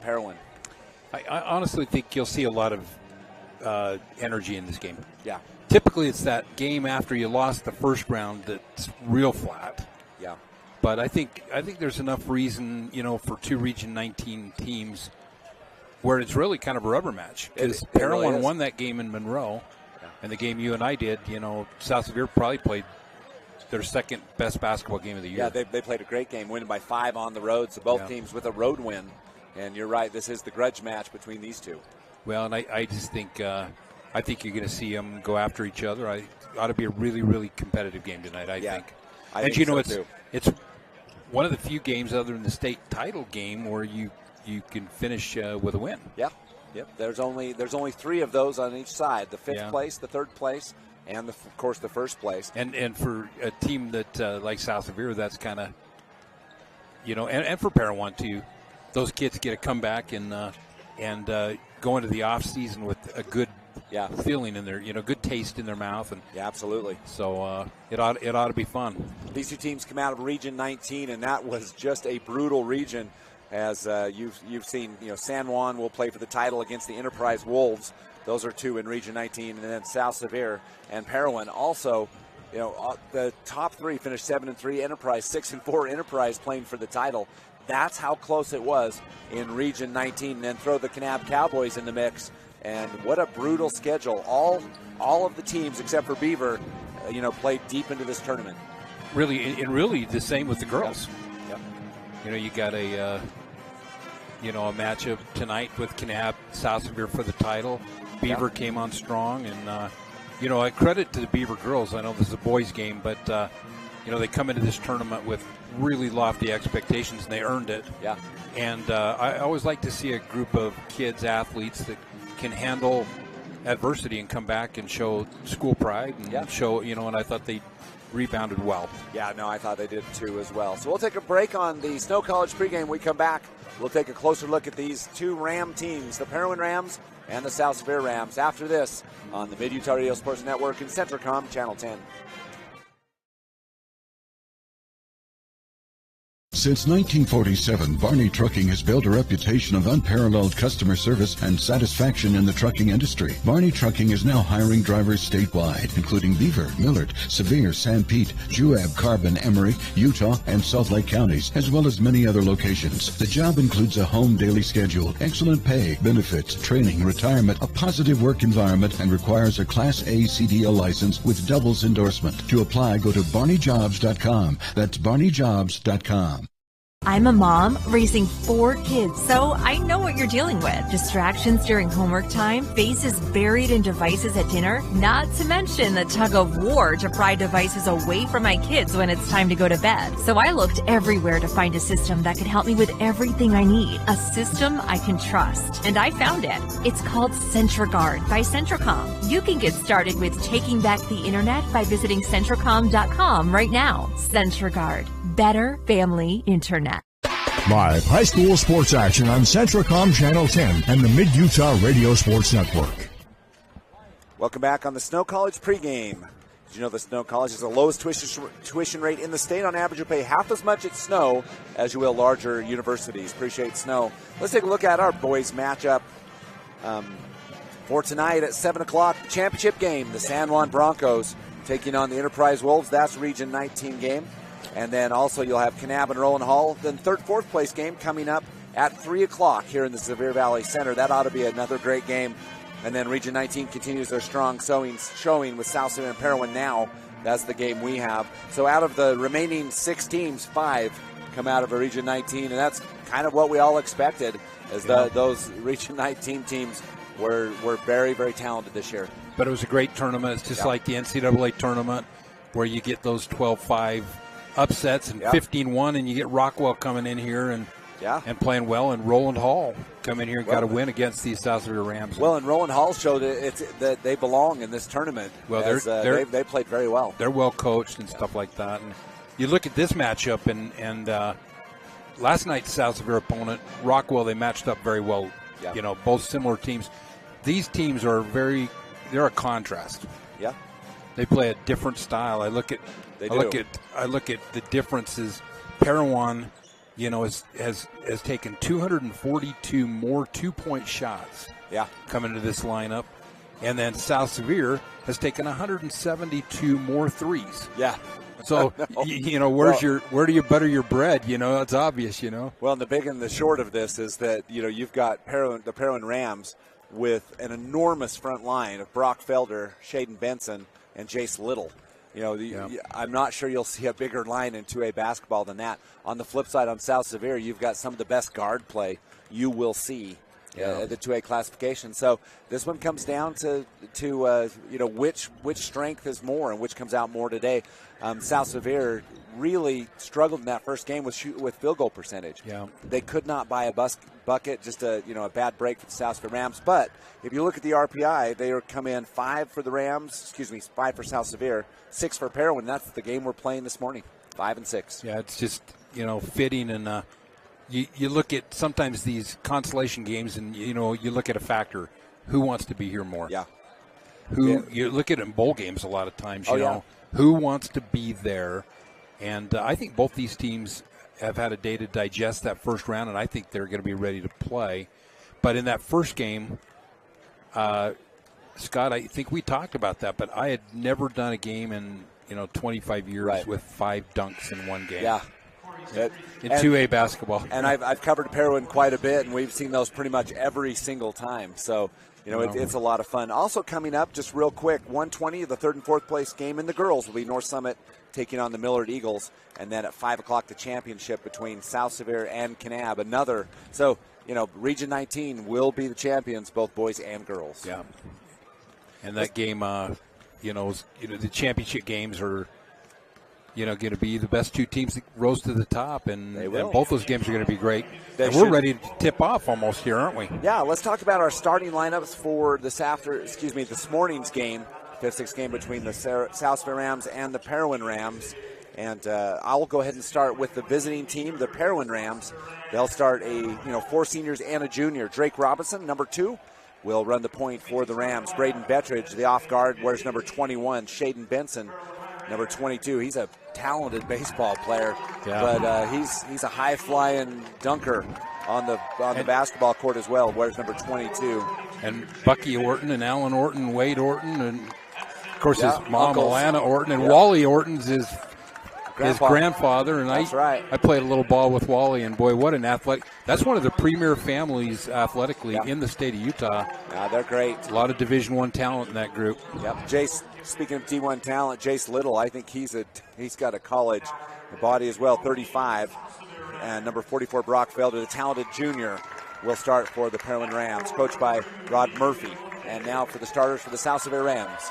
Parowan. I honestly think you'll see a lot of energy in this game. Yeah. Typically, it's that game after you lost the first round that's real flat. Yeah. But I think there's enough reason, for two Region 19 teams where it's really kind of a rubber match. Because Parowan really won that game in Monroe, and the game you and I did, South Sevier probably played their second best basketball game of the year. Yeah, they played a great game, winning by 5 on the road. So both teams with a road win. And you're right, this is the grudge match between these two. Well, and I just think I think you're going to see them go after each other. It ought to be a really, really competitive game tonight, I think. I think so too. It's one of the few games other than the state title game where you can finish with a win. Yeah. Yep. There's only 3 of those on each side: the 5th place, the 3rd place, and of course the 1st place. And for a team that like South Sevier, that's kind of and for Parowan too, those kids get a comeback and go into the off season with a good feeling in their good taste in their mouth. And absolutely. So it ought to be fun. These two teams come out of Region 19, and that was just a brutal region. As you've seen, San Juan will play for the title against the Enterprise Wolves. Those are 2 in Region 19, and then South Sevier and Parowan also. The top 3 finished 7-3. Enterprise 6-4. Enterprise playing for the title. That's how close it was in Region 19. And then throw the Kanab Cowboys in the mix, and what a brutal schedule. All of the teams except for Beaver, played deep into this tournament. Really the same with the girls. Yep. You got a matchup tonight with Kanab, South Sevier for the title. Beaver came on strong, and I credit to the Beaver girls. I know this is a boys' game, but they come into this tournament with really lofty expectations, and they earned it. Yeah. And I always like to see a group of kids, athletes that can handle adversity and come back and show school pride and show, and I thought they rebounded well. Yeah, no, I thought they did too as well. So we'll take a break on the Snow College pregame. When we come back, we'll take a closer look at these 2 Ram teams, the Parowan Rams and the South Sevier Rams, after this on the Mid-Utah Radio Sports Network and Centricom Channel 10. Since 1947, Barney Trucking has built a reputation of unparalleled customer service and satisfaction in the trucking industry. Barney Trucking is now hiring drivers statewide, including Beaver, Millard, Sevier, San Pete, Juab, Carbon, Emery, Utah, and Salt Lake counties, as well as many other locations. The job includes a home daily schedule, excellent pay, benefits, training, retirement, a positive work environment, and requires a Class A CDL license with doubles endorsement. To apply, go to barneyjobs.com. That's barneyjobs.com. I'm a mom raising 4 kids, so I know what you're dealing with. Distractions during homework time, faces buried in devices at dinner, not to mention the tug of war to pry devices away from my kids when it's time to go to bed. So I looked everywhere to find a system that could help me with everything I need. A system I can trust. And I found it. It's called CentraGuard by Centricom. You can get started with taking back the internet by visiting Centricom.com right now. CentraGuard. Better family internet. Live high school sports action on Centricom Channel 10 and the Mid-Utah Radio Sports Network. Welcome back on the Snow College pregame. Did you know the Snow College is the lowest tuition rate in the state? On average, you'll pay half as much at Snow as you will larger universities. Appreciate Snow. Let's take a look at our boys matchup for tonight at 7 o'clock. Championship game, the San Juan Broncos taking on the Enterprise Wolves. That's Region 19 game. And then also you'll have Kanab and Rowan Hall. Then 3rd, 4th place game coming up at 3 o'clock here in the Sevier Valley Center. That ought to be another great game. And then Region 19 continues their strong showing with South Sevier and Parowan now. That's the game we have. So out of the remaining 6 teams, 5 come out of a Region 19. And that's kind of what we all expected, as those Region 19 teams were very, very talented this year. But it was a great tournament. It's just like the NCAA tournament where you get those 12-5 upsets and 15-1, and you get Rockwell coming in here and playing well, and Roland Hall come in here and got a win against these South Sevier Rams. Well, and Roland Hall showed that they belong in this tournament. Well, they played very well. They're well coached and stuff like that. And you look at this matchup, and last night's South Sevier opponent, Rockwell, they matched up very well. Yeah. Both similar teams. These teams are they're a contrast. Yeah. They play a different style. I look at the differences. Parowan has taken 242 more 2-point shots. Yeah, coming to this lineup, and then South Sevier has taken 172 more threes. Yeah. So where do you butter your bread? It's obvious. Well, and the big and the short of this is that you've got the Parowan Rams with an enormous front line of Brock Felder, Shaden Benson, and Jace Little. I'm not sure you'll see a bigger line in 2A basketball than that. On the flip side, on South Sevier, you've got some of the best guard play you will see at the 2A classification. So this one comes down to which strength is more and which comes out more today. South Sevier really struggled in that first game with field goal percentage. Yeah, they could not buy a bucket, just a bad break for the South Sevier Rams. But if you look at the RPI, they come in 5 for the Rams. 5 for South Sevier, 6 for Parowan. That's the game we're playing this morning. 5 and 6. Yeah, it's just fitting, and you look at sometimes these consolation games, and you look at a factor: who wants to be here more? Yeah. You look at it in bowl games a lot of times. You know, who wants to be there? And I think both these teams have had a day to digest that first round, and I think they're going to be ready to play. But in that first game, Scott, I think we talked about that, but I had never done a game in 25 years with 5 dunks in one game. Yeah. In 2A basketball. And I've covered Parowan quite a bit, and we've seen those pretty much every single time. So, it's a lot of fun. Also coming up, just real quick, 1:20, the third and fourth place game in the girls will be North Summit taking on the Millard Eagles. And then at 5 o'clock, the championship between South Sevier and Kanab. So, Region 19 will be the champions, both boys and girls. Yeah. And that game, the championship games are going to be the best 2 teams that rose to the top, and both those games are going to be great. And we're ready to tip off almost here, aren't we? Yeah, let's talk about our starting lineups for this morning's game, 5-6 game between the South Sevier Rams and the Parowan Rams. And I'll go ahead and start with the visiting team, the Parowan Rams. They'll start 4 seniors and a junior. Drake Robinson, number 2, will run the point for the Rams. Braden Bettridge, the off guard, wears number 21. Shaden Benson, number 22. He's a talented baseball player, but he's a high-flying dunker on the basketball court as well. Wears number 22. And Bucky Orton and Alan Orton, Wade Orton, and of course his mom, Alana Orton, and Wally Orton's his grandfather. And I played a little ball with Wally, and boy, what an athletic! That's one of the premier families athletically in the state of Utah. Yeah, they're great. A lot of Division I talent in that group. Yep. Jace, speaking of D1 talent, Jace Little, I think he's got a college body as well, 35. And number 44, Brock Felder, the talented junior, will start for the Parowan Rams, coached by Rod Murphy. And now for the starters for the South Sevier Rams.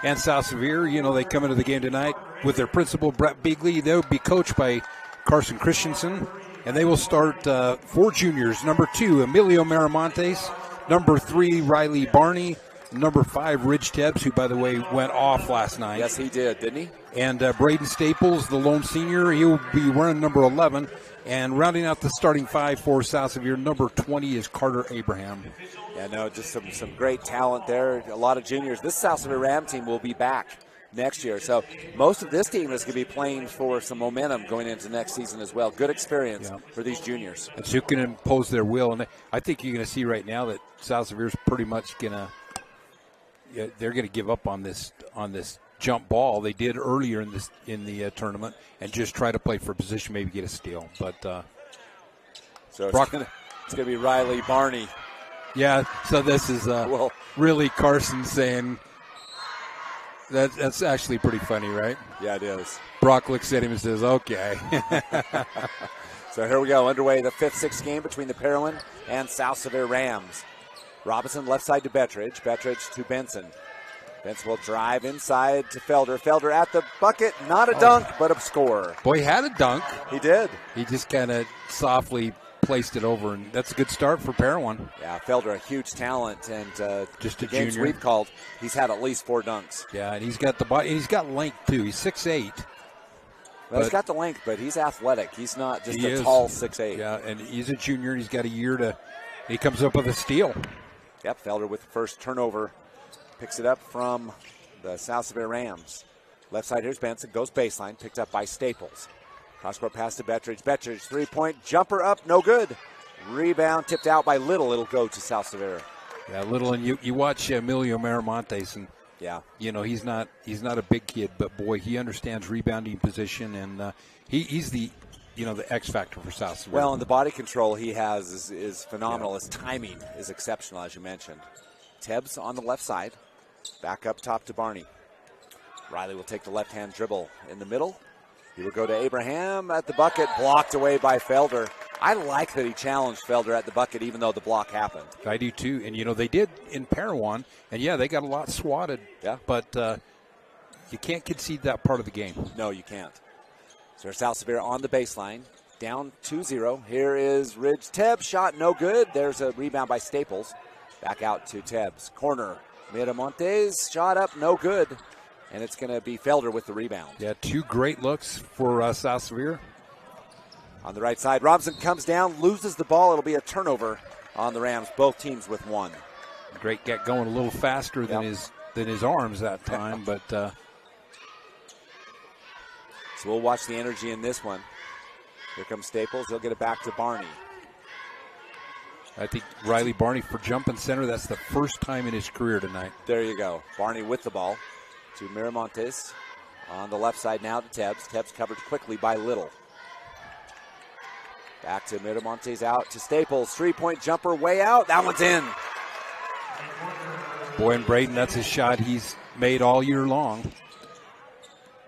And South Sevier, they come into the game tonight with their principal, Brett Bigley. They'll be coached by Carson Christensen. And they will start 4 juniors. Number 2, Emilio Miramontes. Number 3, Riley Barney. Number 5, Ridge Tebbs, who, by the way, went off last night. Yes, he did, didn't he? And Braden Staples, the lone senior, he'll be wearing number 11. And rounding out the starting 5 for South Sevier, number 20 is Carter Abraham. Yeah, no, just some great talent there. A lot of juniors. This South Sevier Ram team will be back next year. So most of this team is going to be playing for some momentum going into next season as well. Good experience for these juniors. And so who can impose their will. And I think you're going to see right now that South Sevier is pretty much going to they're going to give up on this jump ball they did earlier in the tournament and just try to play for a position, maybe get a steal. But so it's going to be Riley Barney. Yeah, so this is really Carson saying that's actually pretty funny, right? Yeah, it is. Brock looks at him and says, okay. So here we go, underway the 5-6 game between the Parowan and South Sevier Rams. Robinson left side to Bettridge. Bettridge to Benson. Benson will drive inside to Felder. Felder at the bucket. Not a dunk, but a score. Boy, he had a dunk. He did. He just kind of softly placed it over, and that's a good start for Parowan. Yeah, Felder, a huge talent, and just a games junior we've called, he's had at least 4 dunks. Yeah, and he's got the body, and he's got length too. He's 6'8". Well, he's got the length, but he's athletic. He's not just a tall 6'8". Yeah, and he's a junior, and he's got a year to. He comes up with a steal. Yep, Felder with the first turnover. Picks it up from the South Sevier Rams. Left side, here's Benson. Goes baseline. Picked up by Staples. Cross-court pass to Bettridge. Bettridge, three-point jumper up, no good. Rebound tipped out by Little. It'll go to South Sevier. Yeah, Little, and you watch Emilio Miramontes, and yeah, he's not a big kid, but boy, he understands rebounding position, and he's the the X factor for South Sevier. Well, and the body control he has is phenomenal. His timing is exceptional, as you mentioned. Tebbs on the left side, back up top to Barney. Riley will take the left-hand dribble in the middle. He will go to Abraham at the bucket, blocked away by Felder. I like that he challenged Felder at the bucket, even though the block happened. I do too, and they did in Parowan, and they got a lot swatted. Yeah, but you can't concede that part of the game. No, you can't. So South Sevier on the baseline, down 2-0. Here is Ridge. Tebbs shot no good. There's a rebound by Staples. Back out to Tebbs. Corner. Miramontes shot up no good. And it's going to be Felder with the rebound. Yeah, two great looks for South Sevier. On the right side, Robinson comes down, loses the ball. It'll be a turnover on the Rams. Both teams with one. Great get going a little faster than his arms that time, but. So we'll watch the energy in this one. Here comes Staples. He'll get it back to Barney. I think Riley Barney for jumping center. That's the first time in his career tonight. There you go. Barney with the ball. To Miramontes. On the left side now to Tebbs. Tebbs covered quickly by Little. Back to Miramontes, out to Staples. Three-point jumper way out. That one's in. Boy, and Braden, that's a shot he's made all year long.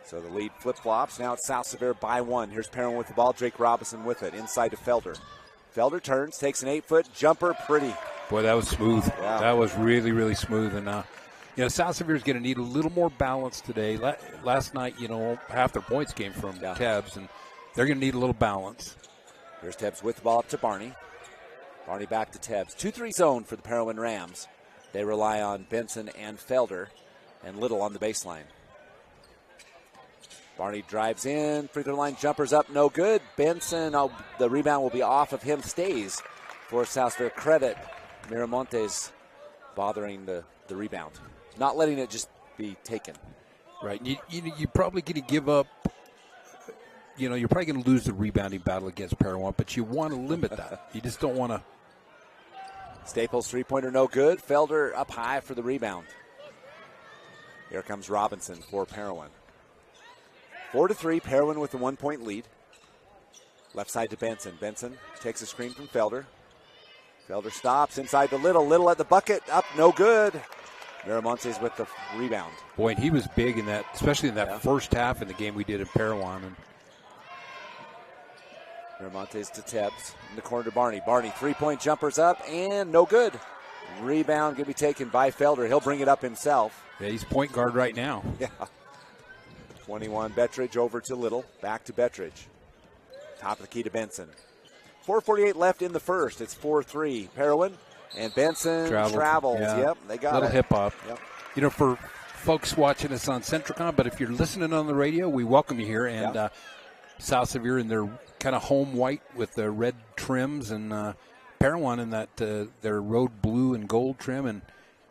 So the lead flip-flops. Now it's South Sevier by one. Here's Parowan with the ball. Drake Robinson with it. Inside to Felder. Felder turns, takes an 8-foot jumper. Pretty. Boy, that was smooth. Yeah. That was really, really smooth. And South Sevier is going to need a little more balance today. Last night, half their points came from Tebbs, and they're going to need a little balance. Here's Tebbs with the ball up to Barney. Barney back to Tebbs. 2-3 zone for the Parowan Rams. They rely on Benson and Felder and Little on the baseline. Barney drives in. Free throw line jumpers up, no good. Benson, the rebound will be off of him. Stays for South Sevier. Credit Miramontes bothering the rebound. Not letting it just be taken. Right. You're probably going to give up. You're probably going to lose the rebounding battle against Parowan, but you want to limit that. You just don't want to. Staples three-pointer no good. Felder up high for the rebound. Here comes Robinson for Parowan. 4-3, Parowan with the 1-point lead. Left side to Benson. Benson takes a screen from Felder. Felder stops inside the Little. Little at the bucket. Up, no good. Miramontes with the rebound. Boy, and he was big in that, especially in that first half in the game we did in Parowan. Miramontes to Tebbs. In the corner to Barney. Barney, three-point jumpers up, and no good. Rebound going to be taken by Felder. He'll bring it up himself. Yeah, he's point guard right now. Yeah. 21, Bettridge over to Little. Back to Bettridge. Top of the key to Benson. 4:48 left in the first. It's 4-3. Parowan and Benson travels. Yeah. Yep, they got little it. hip hop. Yep. For folks watching us on Centricom, but if you're listening on the radio, we welcome you here. And South Sevier in their kind of home white with the red trims, and Parowan in that their road blue and gold trim. And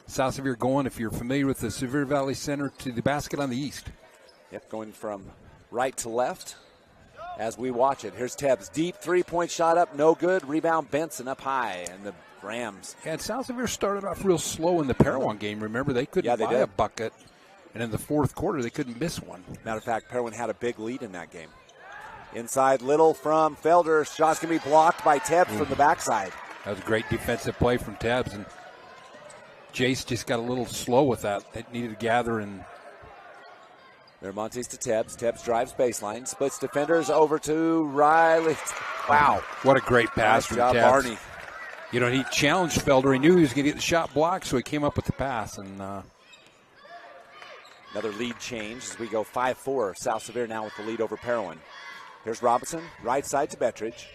South Sevier going, if you're familiar with the Sevier Valley Center, to the basket on the east. Yep, going from right to left as we watch it. Here's Tebbs. Deep three-point shot up, no good. Rebound Benson up high, and the Rams. Yeah, and South Sevier started off real slow in the Parowan game. Remember, they couldn't buy a bucket, and in the fourth quarter, they couldn't miss one. Matter of fact, Parowan had a big lead in that game. Inside Little from Felder. Shot's going to be blocked by Tebbs from the backside. That was a great defensive play from Tebbs, and Jace just got a little slow with that. They needed to gather and. Miramontes to Tebbs. Tebbs drives baseline. Splits defenders over to Riley. Wow. What a great pass from job, Tebbs. Barney. He challenged Felder. He knew he was going to get the shot blocked, so he came up with the pass. And another lead change as we go 5-4. South Sevier now with the lead over Parowan. Here's Robinson. Right side to Bettridge.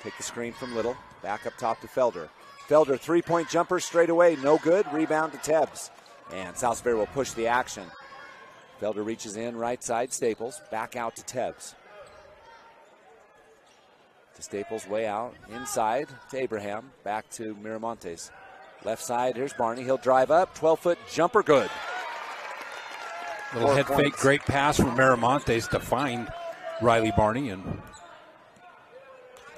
Take the screen from Little. Back up top to Felder. Felder, three-point jumper straight away. No good. Rebound to Tebbs. And South Sevier will push the action. Felder reaches in, right side, Staples. Back out to Tebbs. To Staples, way out. Inside to Abraham. Back to Miramontes. Left side, here's Barney. He'll drive up. 12-foot jumper, good. Little head fake, great pass from Miramontes to find Riley Barney. And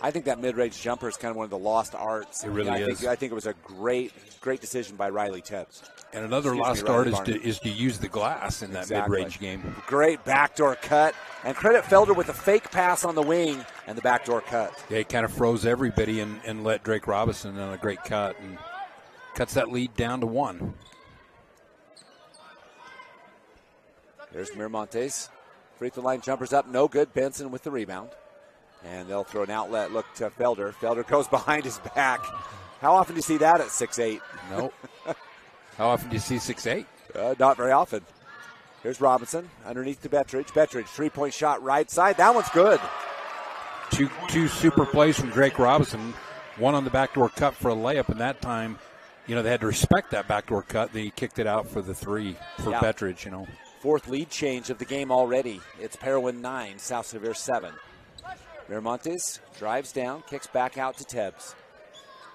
I think that mid-range jumper is kind of one of the lost arts. It really is. I think it was a great decision by Riley Tebbs. And another lost art is to use the glass in that mid-range game. Great backdoor cut. And credit Felder with a fake pass on the wing and the backdoor cut. Yeah, he kind of froze everybody and let Drake Robinson on a great cut and cuts that lead down to 1. There's Miramontes. Free throw line jumpers up, no good. Benson with the rebound. And they'll throw an outlet look to Felder. Felder goes behind his back. How often do you see that at 6'8"? Nope. How often do you see 6'8"? Not very often. Here's Robinson underneath to Bettridge. Bettridge, three-point shot right side. That one's good. Two super plays from Drake Robinson. One on the backdoor cut for a layup, and that time, they had to respect that backdoor cut. They kicked it out for the 3 for Bettridge, Fourth lead change of the game already. It's Parowan 9, South Sevier 7. Miramontes drives down, kicks back out to Tebbs.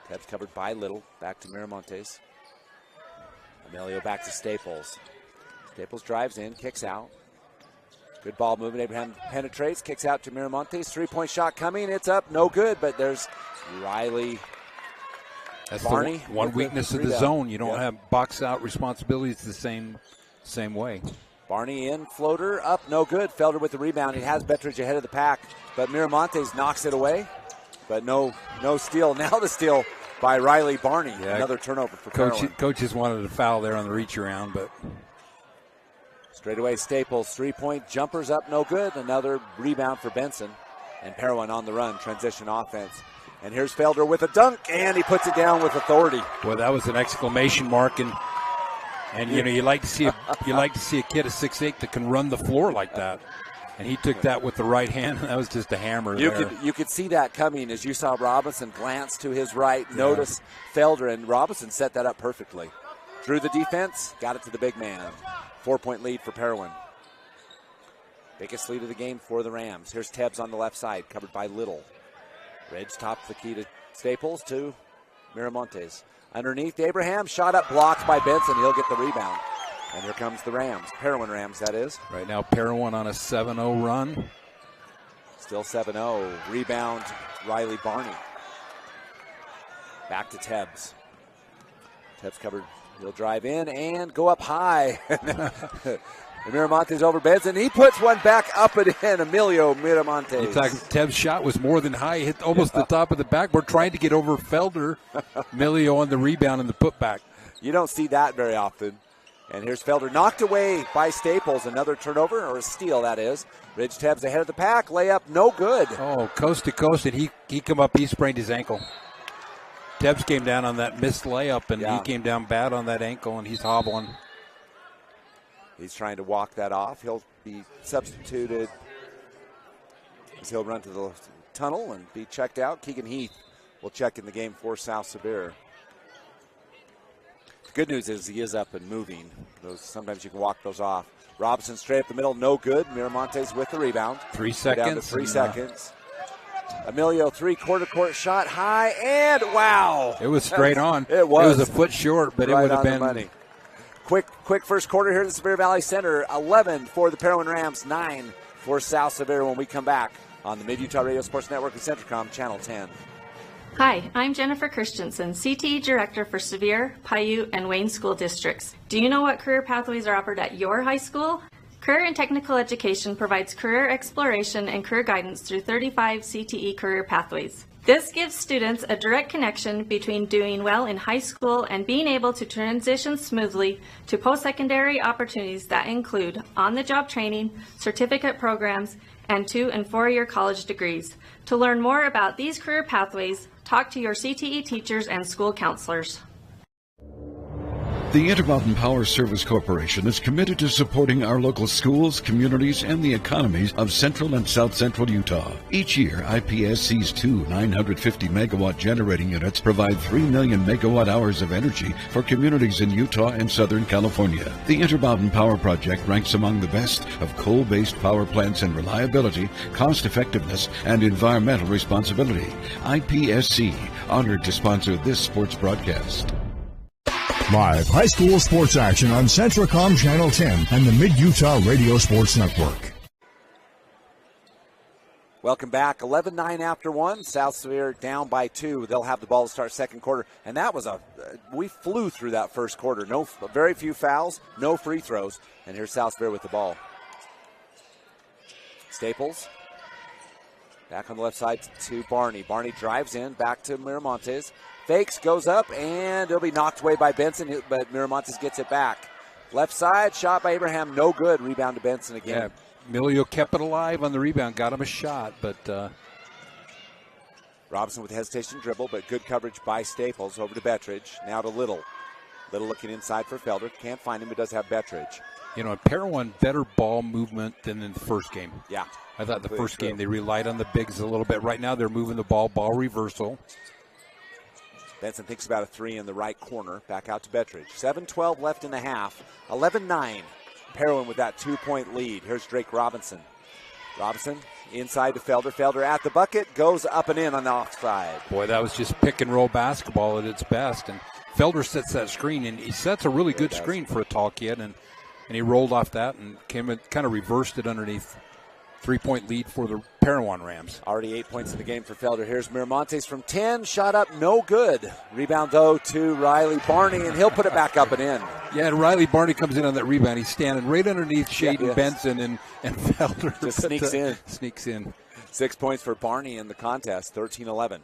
Tebbs covered by Little. Back to Miramontes. Emilio back to Staples. Staples drives in, kicks out. Good ball movement. Abraham penetrates, kicks out to Miramontes. Three-point shot coming. It's up, no good, but there's Riley Barney. The one weakness of the zone. You don't have box out responsibilities the same way. Barney in, floater up, no good. Felder with the rebound. He has Bettridge ahead of the pack, but Miramontes knocks it away. But no steal. Now the steal by Riley Barney. Yeah. Another turnover for Parowan. Coaches wanted a foul there on the reach around, but straight away Staples, three-point jumpers up, no good. Another rebound for Benson. And Parowan on the run, transition offense. And here's Felder with a dunk, and he puts it down with authority. Boy, that was an exclamation mark, and you like to see a kid of 6'8" that can run the floor like that. And he took that with the right hand. That was just a hammer. You could see that coming as you saw Robinson glance to his right, notice Felder, and Robinson set that up perfectly. Through the defense, got it to the big man. 4-point lead for Parowan. Biggest lead of the game for the Rams. Here's Tebbs on the left side, covered by Little. Ridge tops the key to Staples to Miramontes. Underneath Abraham, shot up, blocked by Benson. He'll get the rebound. And here comes the Rams. Parowan Rams, that is. Right now, Parowan on a 7-0 run. Still 7-0. Rebound, Riley Barney. Back to Tebbs. Tebbs covered. He'll drive in and go up high. Miramontes over Benson. He puts one back up and in. Emilio Miramontes. Tebbs' shot was more than high. Hit almost the top of the backboard, trying to get over Felder. Emilio on the rebound and the putback. You don't see that very often. And here's Felder knocked away by Staples. Another turnover, or a steal, that is. Ridge Tebbs ahead of the pack. Layup, no good. Oh, coast to coast, and he come up. He sprained his ankle. Tebbs came down on that missed layup, and he came down bad on that ankle, and he's hobbling. He's trying to walk that off. He'll be substituted as he'll run to the tunnel and be checked out. Keegan Heath will check in the game for South Sevier. The good news is he is up and moving. Sometimes you can walk those off. Robinson straight up the middle, no good. Miramontes with the rebound. 3 seconds. Down to 3 seconds. Emilio, three-quarter court shot high, and wow. It was straight on. It was. It was a foot short, but right, it would have been money. Quick first quarter here at the Sevier Valley Center. 11 for the Parowan Rams, 9 for South Sevier when we come back on the Mid-Utah Radio Sports Network and Centricom, Channel 10. Hi, I'm Jennifer Christensen, CTE Director for Sevier, Paiute, and Wayne School Districts. Do you know what career pathways are offered at your high school? Career and Technical Education provides career exploration and career guidance through 35 CTE career pathways. This gives students a direct connection between doing well in high school and being able to transition smoothly to post-secondary opportunities that include on-the-job training, certificate programs, and 2- and 4-year college degrees. To learn more about these career pathways, talk to your CTE teachers and school counselors. The Intermountain Power Service Corporation is committed to supporting our local schools, communities, and the economies of central and south central Utah. Each year, IPSC's two 950-megawatt generating units provide 3 million megawatt hours of energy for communities in Utah and Southern California. The Intermountain Power Project ranks among the best of coal-based power plants in reliability, cost-effectiveness, and environmental responsibility. IPSC, honored to sponsor this sports broadcast. Live high school sports action on Centricom Channel 10 and the Mid-Utah Radio Sports Network. Welcome back. 11-9 after one. South Sevier down by 2. They'll have the ball to start second quarter. And that was we flew through that first quarter. Very few fouls, no free throws. And here's South Sevier with the ball. Staples. Back on the left side to Barney. Barney drives in, back to Miramontes. Fakes, goes up, and it'll be knocked away by Benson, but Miramontes gets it back. Left side, shot by Abraham, no good. Rebound to Benson again. Yeah. Emilio kept it alive on the rebound, got him a shot, but Robinson with hesitation dribble, but good coverage by Staples. Over to Bettridge, now to Little. Little looking inside for Felder. Can't find him, but does have Bettridge. You know, Parowan better ball movement than in the first game. Yeah. I thought the first game they relied on the bigs a little bit. Right now they're moving the ball reversal. Benson thinks about a 3 in the right corner. Back out to Bettridge. 7:12 left in the half. 11-9. Parowan with that 2-point lead. Here's Drake Robinson. Robinson inside to Felder. Felder at the bucket. Goes up and in on the offside. Boy, that was just pick and roll basketball at its best. And Felder sets that screen, and he sets a really good screen for a tall kid. And he rolled off that and came in, kind of reversed it underneath. 3-point lead for the Parowan Rams. Already 8 points in the game for Felder. Here's Miramontes from 10. Shot up, no good. Rebound, though, to Riley Barney, and he'll put it back up and in. Yeah, and Riley Barney comes in on that rebound. He's standing right underneath Shaden Benson, and Felder just sneaks in. Sneaks in. 6 points for Barney in the contest, 13-11.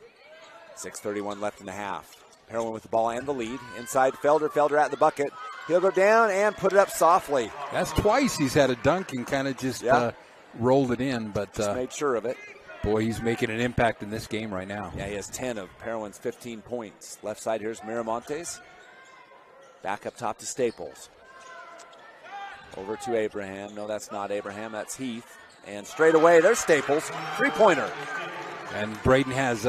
6:31 left in the half. Parowan with the ball and the lead. Inside Felder. Felder at the bucket. He'll go down and put it up softly. That's twice he's had a dunk and kind of just rolled it in, but just made sure of it. Boy, he's making an impact in this game right now. Yeah, he has 10 of Parowan's 15 points. Left side, here's Miramontes. Back up top to Staples. Over to Abraham. No, that's not Abraham. That's Heath. And straight away, there's Staples. 3-pointer. And Braden has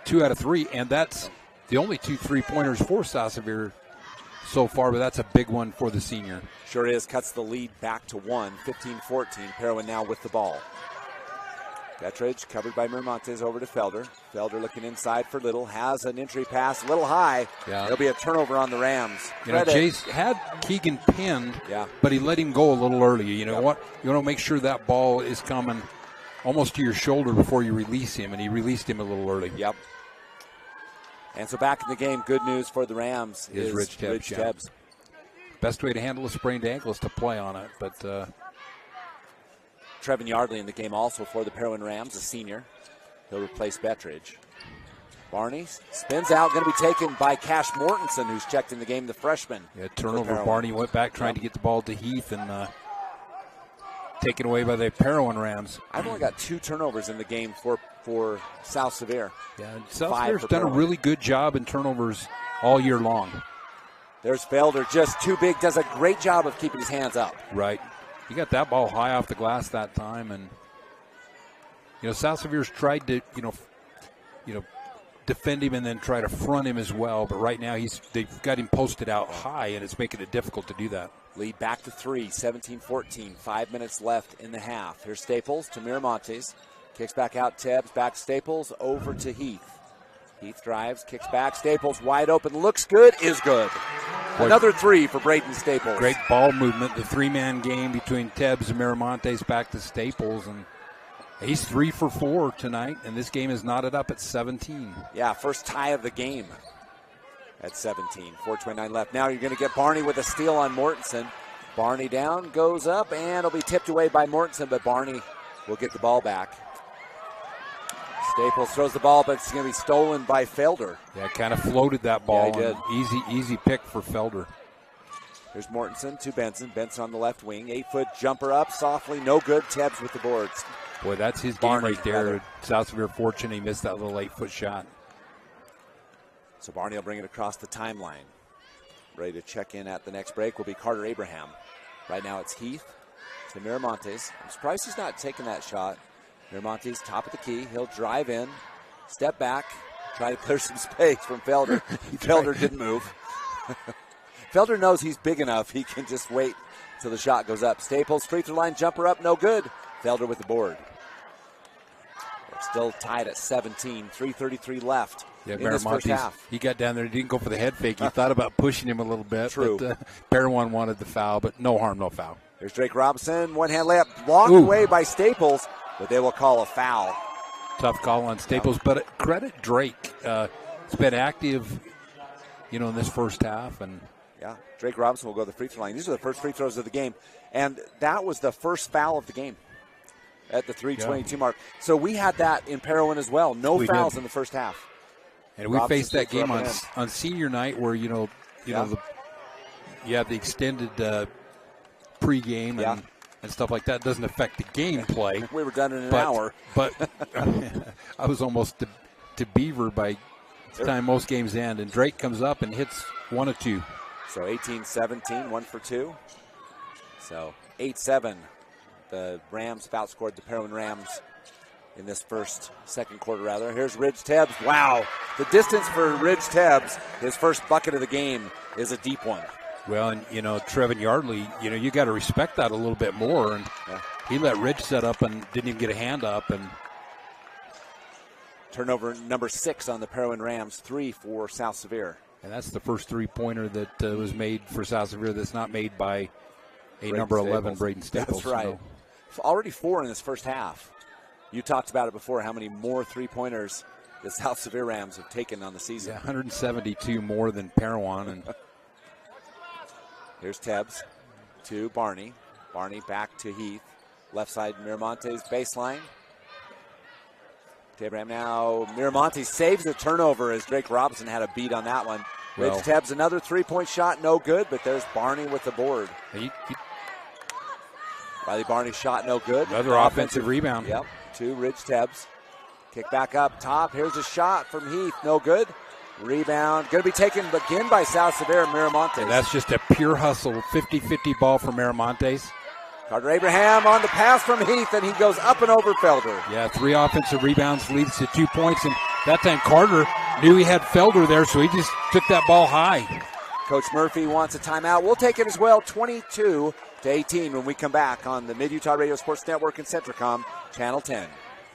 2 out of 3, and that's the only 2 3-pointers for South Sevier so far, but that's a big one for the senior. Sure is. Cuts the lead back to 1, 15-14. Parowan now with the ball. Bettridge covered by Miramontes over to Felder. Felder looking inside for Little. Has an entry pass a little high. Yeah. It'll be a turnover on the Rams. You know, Chase had Keegan pinned, but he let him go a little early. You know what? You want to make sure that ball is coming almost to your shoulder before you release him, and he released him a little early. Yep. And so back in the game, good news for the Rams is Rich Tebbs. Best way to handle a sprained ankle is to play on it, but Trevin Yardley in the game also for the Parowan Rams, a senior. He'll replace Bettridge. Barney spins out, going to be taken by Cash Mortensen, who's checked in the game, the freshman. Yeah, turnover. Barney went back trying to get the ball to Heath and taken away by the Parowan Rams. I've only got 2 turnovers in the game for South Sevier. Yeah, South Sevier's done a really good job in turnovers all year long. There's Felder, just too big, does a great job of keeping his hands up. Right. He got that ball high off the glass that time, and South Sevier's tried to defend him and then try to front him as well. But right now they've got him posted out high, and it's making it difficult to do that. Lead back to 3, 17-14. 5 minutes left in the half. Here's Staples to Miramontes. Kicks back out, Tebbs, back to Staples, over to Heath. Heath drives, kicks back, Staples wide open, looks good, is good. Another 3 for Braden Staples. Great ball movement, the 3-man game between Tebbs and Miramontes back to Staples, and he's 3 for 4 tonight, and this game is knotted up at 17. Yeah, first tie of the game at 17. 4:29 left. Now you're going to get Barney with a steal on Mortensen. Barney down, goes up, and it'll be tipped away by Mortensen, but Barney will get the ball back. Staples throws the ball, but it's going to be stolen by Felder. Yeah, kind of floated that ball. Yeah, he did. Easy pick for Felder. Here's Mortensen to Benson. Benson on the left wing. 8-foot jumper up softly. No good. Tebbs with the boards. Boy, that's his game right there. South Sevier fortunate he missed that little 8-foot shot. So Barney will bring it across the timeline. Ready to check in at the next break will be Carter Abraham. Right now it's Heath to Miramontes. I'm surprised he's not taking that shot. Miramontes, top of the key. He'll drive in, step back, try to clear some space from Felder. Felder didn't move. Felder knows he's big enough. He can just wait till the shot goes up. Staples, free throw line jumper up, no good. Felder with the board. We're still tied at 17. 3:33 left in this first half. He got down there. He didn't go for the head fake. He thought about pushing him a little bit. True. But Parowan wanted the foul, but no harm, no foul. There's Drake Robinson. One-hand layup blocked away by Staples. but they will call a foul. Tough call on Staples, but credit Drake. He's been active, in this first half. And yeah, Drake Robinson will go to the free throw line. These are the first free throws of the game. And that was the first foul of the game at the 3:22 mark. So we had that in Parowan as well. No fouls in the first half. And we faced that game on senior night where, you have the extended pregame and stuff like that. It doesn't affect the gameplay. We were done in an hour. But I was almost to Beaver by the time most games end. And Drake comes up and hits 1 of 2. So 18-17, 1 for 2. So 8-7. The Rams have outscored the Parowan Rams in this second quarter rather. Here's Ridge Tebbs. Wow. The distance for Ridge Tebbs, his first bucket of the game, is a deep one. Well, and, Trevin Yardley, you got to respect that a little bit more. And he let Ridge set up and didn't even get a hand up. And turnover number 6 on the Parowan Rams, 3 for South Sevier. And that's the first three-pointer that was made for South Sevier that's not made by number 11, Braden Staples. That's right. Already 4 in this first half. You talked about it before, how many more three-pointers the South Sevier Rams have taken on the season. Yeah, 172 more than Parowan. And here's Tebbs to Barney. Barney back to Heath. Left side, Miramonte's baseline. to Abraham now. Miramonte saves the turnover as Drake Robinson had a beat on that one. Ridge Tebbs, another three-point shot, no good, but there's Barney with the board. Riley Barney's shot, no good. Another offensive rebound. Yep, to Ridge Tebbs. Kick back up top. Here's a shot from Heath, no good. Rebound, going to be taken again by South Sevier and Miramontes. And that's just a pure hustle, 50-50 ball for Miramontes. Carter Abraham on the pass from Heath, and he goes up and over Felder. Yeah, 3 offensive rebounds leads to 2 points, and that time Carter knew he had Felder there, so he just took that ball high. Coach Murphy wants a timeout. We'll take it as well, 22-18 when we come back on the Mid-Utah Radio Sports Network and Centricom, Channel 10.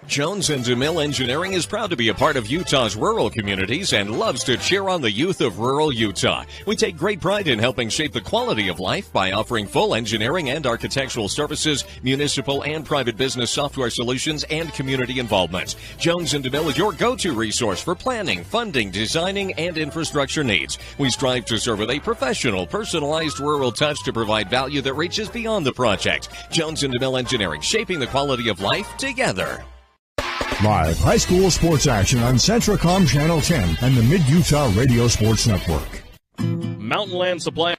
Jones and DeMille Engineering is proud to be a part of Utah's rural communities and loves to cheer on the youth of rural Utah. We take great pride in helping shape the quality of life by offering full engineering and architectural services, municipal and private business software solutions, and community involvement. Jones and DeMille is your go-to resource for planning, funding, designing, and infrastructure needs. We strive to serve with a professional, personalized rural touch to provide value that reaches beyond the project. Jones and DeMille Engineering, shaping the quality of life together. Live high school sports action on Centricom Channel 10 and the Mid-Utah Radio Sports Network. Mountain Land Supply.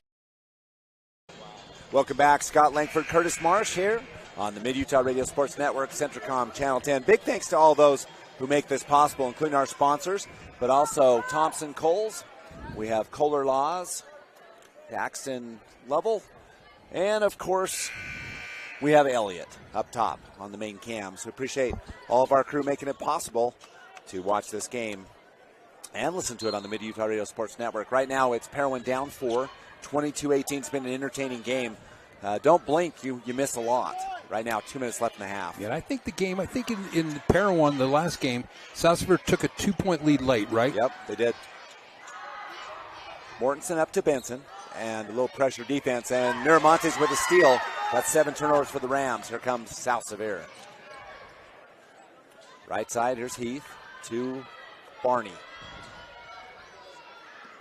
Welcome back. Scott Langford, Curtis Marsh here on the Mid-Utah Radio Sports Network, Centricom Channel 10. Big thanks to all those who make this possible, including our sponsors, but also Thompson Coles. We have Kohler Laws, Daxton Lovell, and, of course, we have Elliott up top on the main cam. So appreciate all of our crew making it possible to watch this game and listen to it on the Mid-Utah Radio Sports Network. Right now it's Parowan down 4, 22-18. It's been an entertaining game. Don't blink, you miss a lot. Right now, 2 minutes left in the half. Yeah, I think the game, in Parowan, the last game, South Sevier took a 2-point lead late, right? Yep, they did. Mortensen up to Benson. And a little pressure defense. And Miramontes with a steal. That's 7 turnovers for the Rams. Here comes South Sevier. Right side, here's Heath to Barney.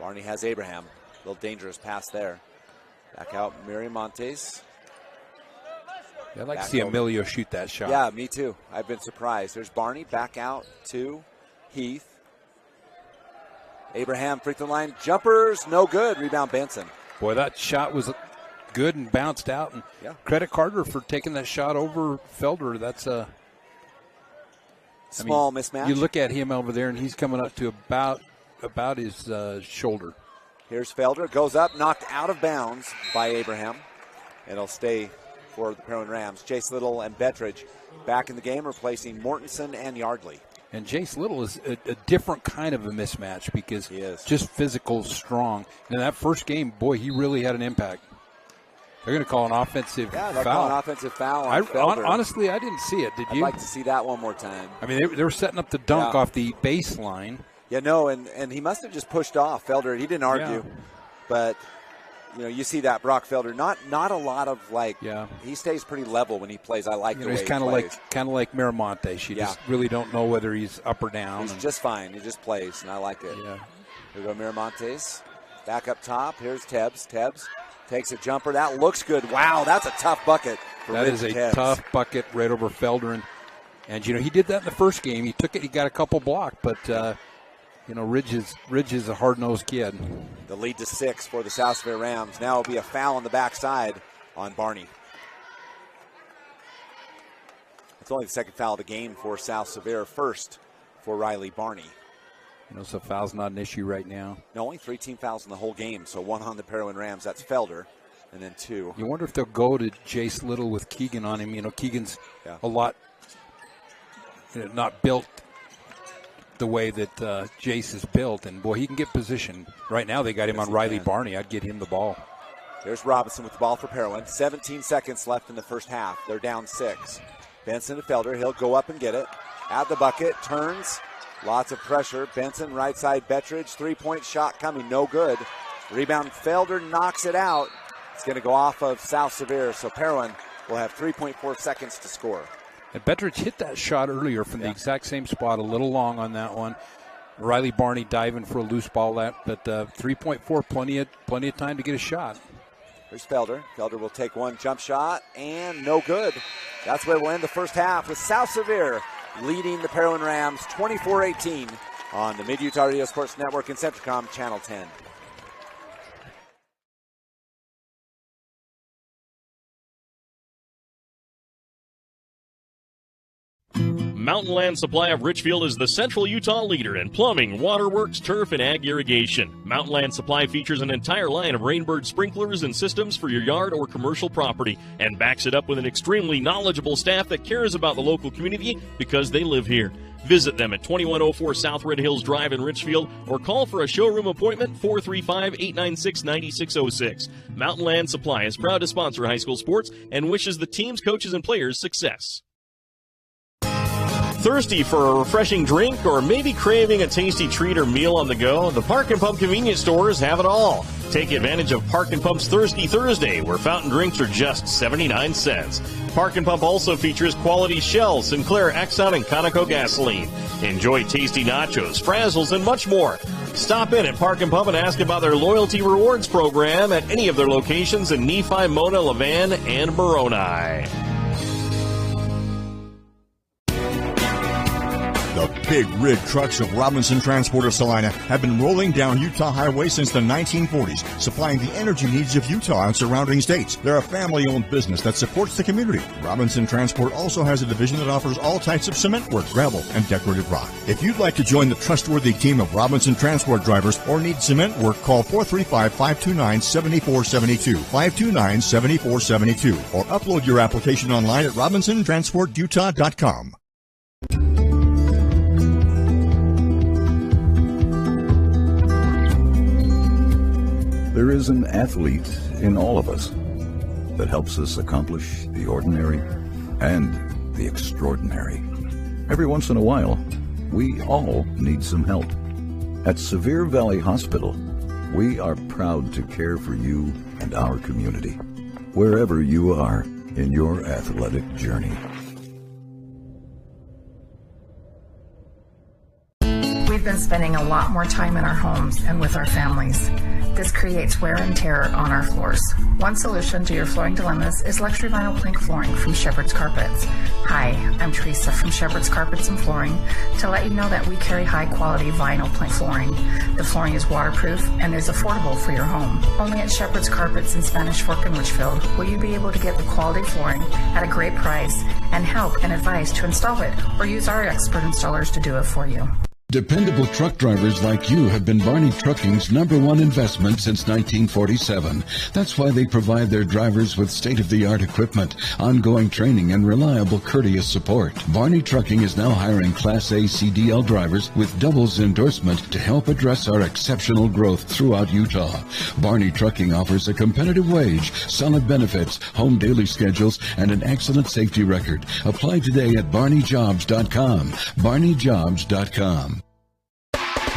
Barney has Abraham. A little dangerous pass there. Back out, Miramontes. Yeah, I'd like to see Emilio shoot that shot. Yeah, me too. I've been surprised. There's Barney back out to Heath. Abraham, free throw line. Jumpers, no good. Rebound Benson. Boy, that shot was good and bounced out. And credit Carter for taking that shot over Felder. That's a small mismatch. You look at him over there, and he's coming up to about his shoulder. Here's Felder. Goes up, knocked out of bounds by Abraham. And it'll stay for the Parowan Rams. Jace Little and Bettridge back in the game, replacing Mortensen and Yardley. And Jace Little is a different kind of a mismatch because he is just physical, strong. And in that first game, boy, he really had an impact. They're going to call an offensive foul. Yeah, they're calling an offensive foul on Felder. Honestly, I didn't see it. Did you? I'd like to see that one more time. I mean, they were setting up the dunk off the baseline. Yeah, no, and he must have just pushed off Felder. He didn't argue. But you see that Brock Felder, not a lot of he stays pretty level when he plays. I like the way he plays. He's kind of like Miramontes. You just really don't know whether he's up or down. He's just fine. He just plays, and I like it. Yeah. Here we go, Miramontes. Back up top. Here's Tebbs. Tebbs takes a jumper. That looks good. Wow, that's a tough bucket. That is a tough bucket right over Felder. And he did that in the first game. He took it. He got a couple blocked, but Ridge is a hard-nosed kid. The lead to 6 for the South Sevier Rams. Now it'll be a foul on the backside on Barney. It's only the second foul of the game for South Sevier. First for Riley Barney. So foul's not an issue right now. No, only 3 team fouls in the whole game. So 1 on the Parowan Rams. That's Felder. And then 2. You wonder if they'll go to Jace Little with Keegan on him. Keegan's a lot not built the way that Jace is built. And, boy, he can get position. Right now they got him on Riley Barney. I'd get him the ball. There's Robinson with the ball for Parowan. 17 seconds left in the first half. They're down 6. Benson to Felder. He'll go up and get it. At the bucket. Turns. Lots of pressure. Benson, right side, Bettridge. 3-point shot coming. No good. Rebound. Felder knocks it out. It's going to go off of South Sevier. So Parowan will have 3.4 seconds to score. And Bettridge hit that shot earlier from the exact same spot. A little long on that one. Riley Barney diving for a loose ball. But 3.4, plenty of time to get a shot. Here's Felder. Felder will take one jump shot, and no good. That's where we'll end the first half with South Sevier leading the Parowan Rams 24-18 on the Mid-Utah Radio Sports Network and Centricom Channel 10. Mountain Land Supply of Richfield is the Central Utah leader in plumbing, waterworks, turf, and ag irrigation. Mountain Land Supply features an entire line of Rainbird sprinklers and systems for your yard or commercial property and backs it up with an extremely knowledgeable staff that cares about the local community because they live here. Visit them at 2104 South Red Hills Drive in Richfield or call for a showroom appointment 435-896-9606. Mountain Land Supply is proud to sponsor high school sports and wishes the teams, coaches, and players success. Thirsty for a refreshing drink or maybe craving a tasty treat or meal on the go? The Park and Pump convenience stores have it all. Take advantage of Park and Pump's Thirsty Thursday, where fountain drinks are just 79 cents. Park and Pump also features quality Shell, Sinclair, Exxon, and Conoco gasoline. Enjoy tasty nachos, frazzles, and much more. Stop in at Park and Pump and ask about their loyalty rewards program at any of their locations in Nephi, Mona, Levan, and Moroni. The big rig trucks of Robinson Transport of Salina have been rolling down Utah Highway since the 1940s, supplying the energy needs of Utah and surrounding states. They're a family-owned business that supports the community. Robinson Transport also has a division that offers all types of cement work, gravel, and decorative rock. If you'd like to join the trustworthy team of Robinson Transport drivers or need cement work, call 435-529-7472, 529-7472, or upload your application online at robinsontransportutah.com. There is an athlete in all of us that helps us accomplish the ordinary and the extraordinary. Every once in a while, we all need some help. At Sevier Valley Hospital, we are proud to care for you and our community, wherever you are in your athletic journey. We've been spending a lot more time in our homes and with our families. This creates wear and tear on our floors. One solution to your flooring dilemmas is luxury vinyl plank flooring from Shepherd's Carpets. Hi, I'm Teresa from Shepherd's Carpets and Flooring to let you know that we carry high quality vinyl plank flooring. The flooring is waterproof and is affordable for your home. Only at Shepherd's Carpets in Spanish Fork and Richfield will you be able to get the quality flooring at a great price and help and advice to install it or use our expert installers to do it for you. Dependable truck drivers like you have been Barney Trucking's #1 investment since 1947. That's why they provide their drivers with state-of-the-art equipment, ongoing training, and reliable, courteous support. Barney Trucking is now hiring Class A CDL drivers with doubles endorsement to help address our exceptional growth throughout Utah. Barney Trucking offers a competitive wage, solid benefits, home daily schedules, and an excellent safety record. Apply today at barneyjobs.com. barneyjobs.com.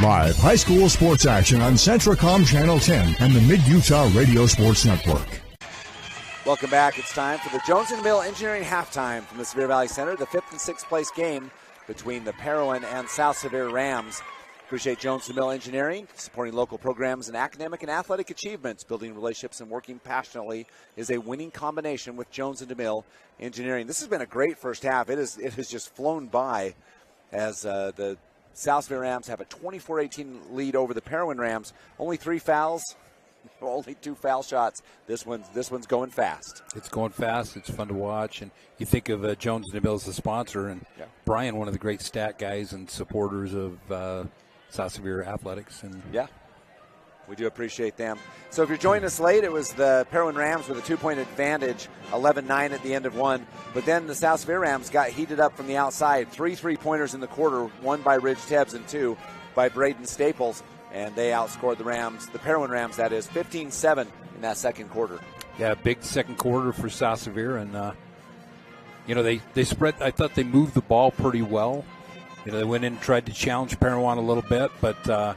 Live high school sports action on Centracom Channel 10 and the Mid-Utah Radio Sports Network. Welcome back. It's time for the Jones & Mill Engineering halftime from the Sevier Valley Center, the 5th and 6th place game between the Parowan and South Sevier Rams. Appreciate Jones & Mill Engineering, supporting local programs and academic and athletic achievements. Building relationships and working passionately is a winning combination with Jones & Mill Engineering. This has been a great first half. It has just flown by as the South Sevier Rams have a 24-18 lead over the Parowan Rams. Only 3 fouls. Only 2 foul shots. This one's going fast. It's going fast. It's fun to watch. And you think of Jones & Mill as the sponsor, and Brian, one of the great stat guys and supporters of South Sevier athletics. And yeah, we do appreciate them. So if you're joining us late, it was the Parowan Rams with a 2-point advantage, 11-9 at the end of one. But then the South Sevier Rams got heated up from the outside. 3 3-pointers in the quarter, 1 by Ridge Tebbs and 2 by Braden Staples. And they outscored the Parowan Rams, that is, 15-7 in that second quarter. Yeah, big second quarter for South Sevier. And, they spread. I thought they moved the ball pretty well. They went in and tried to challenge Parowan a little bit, but,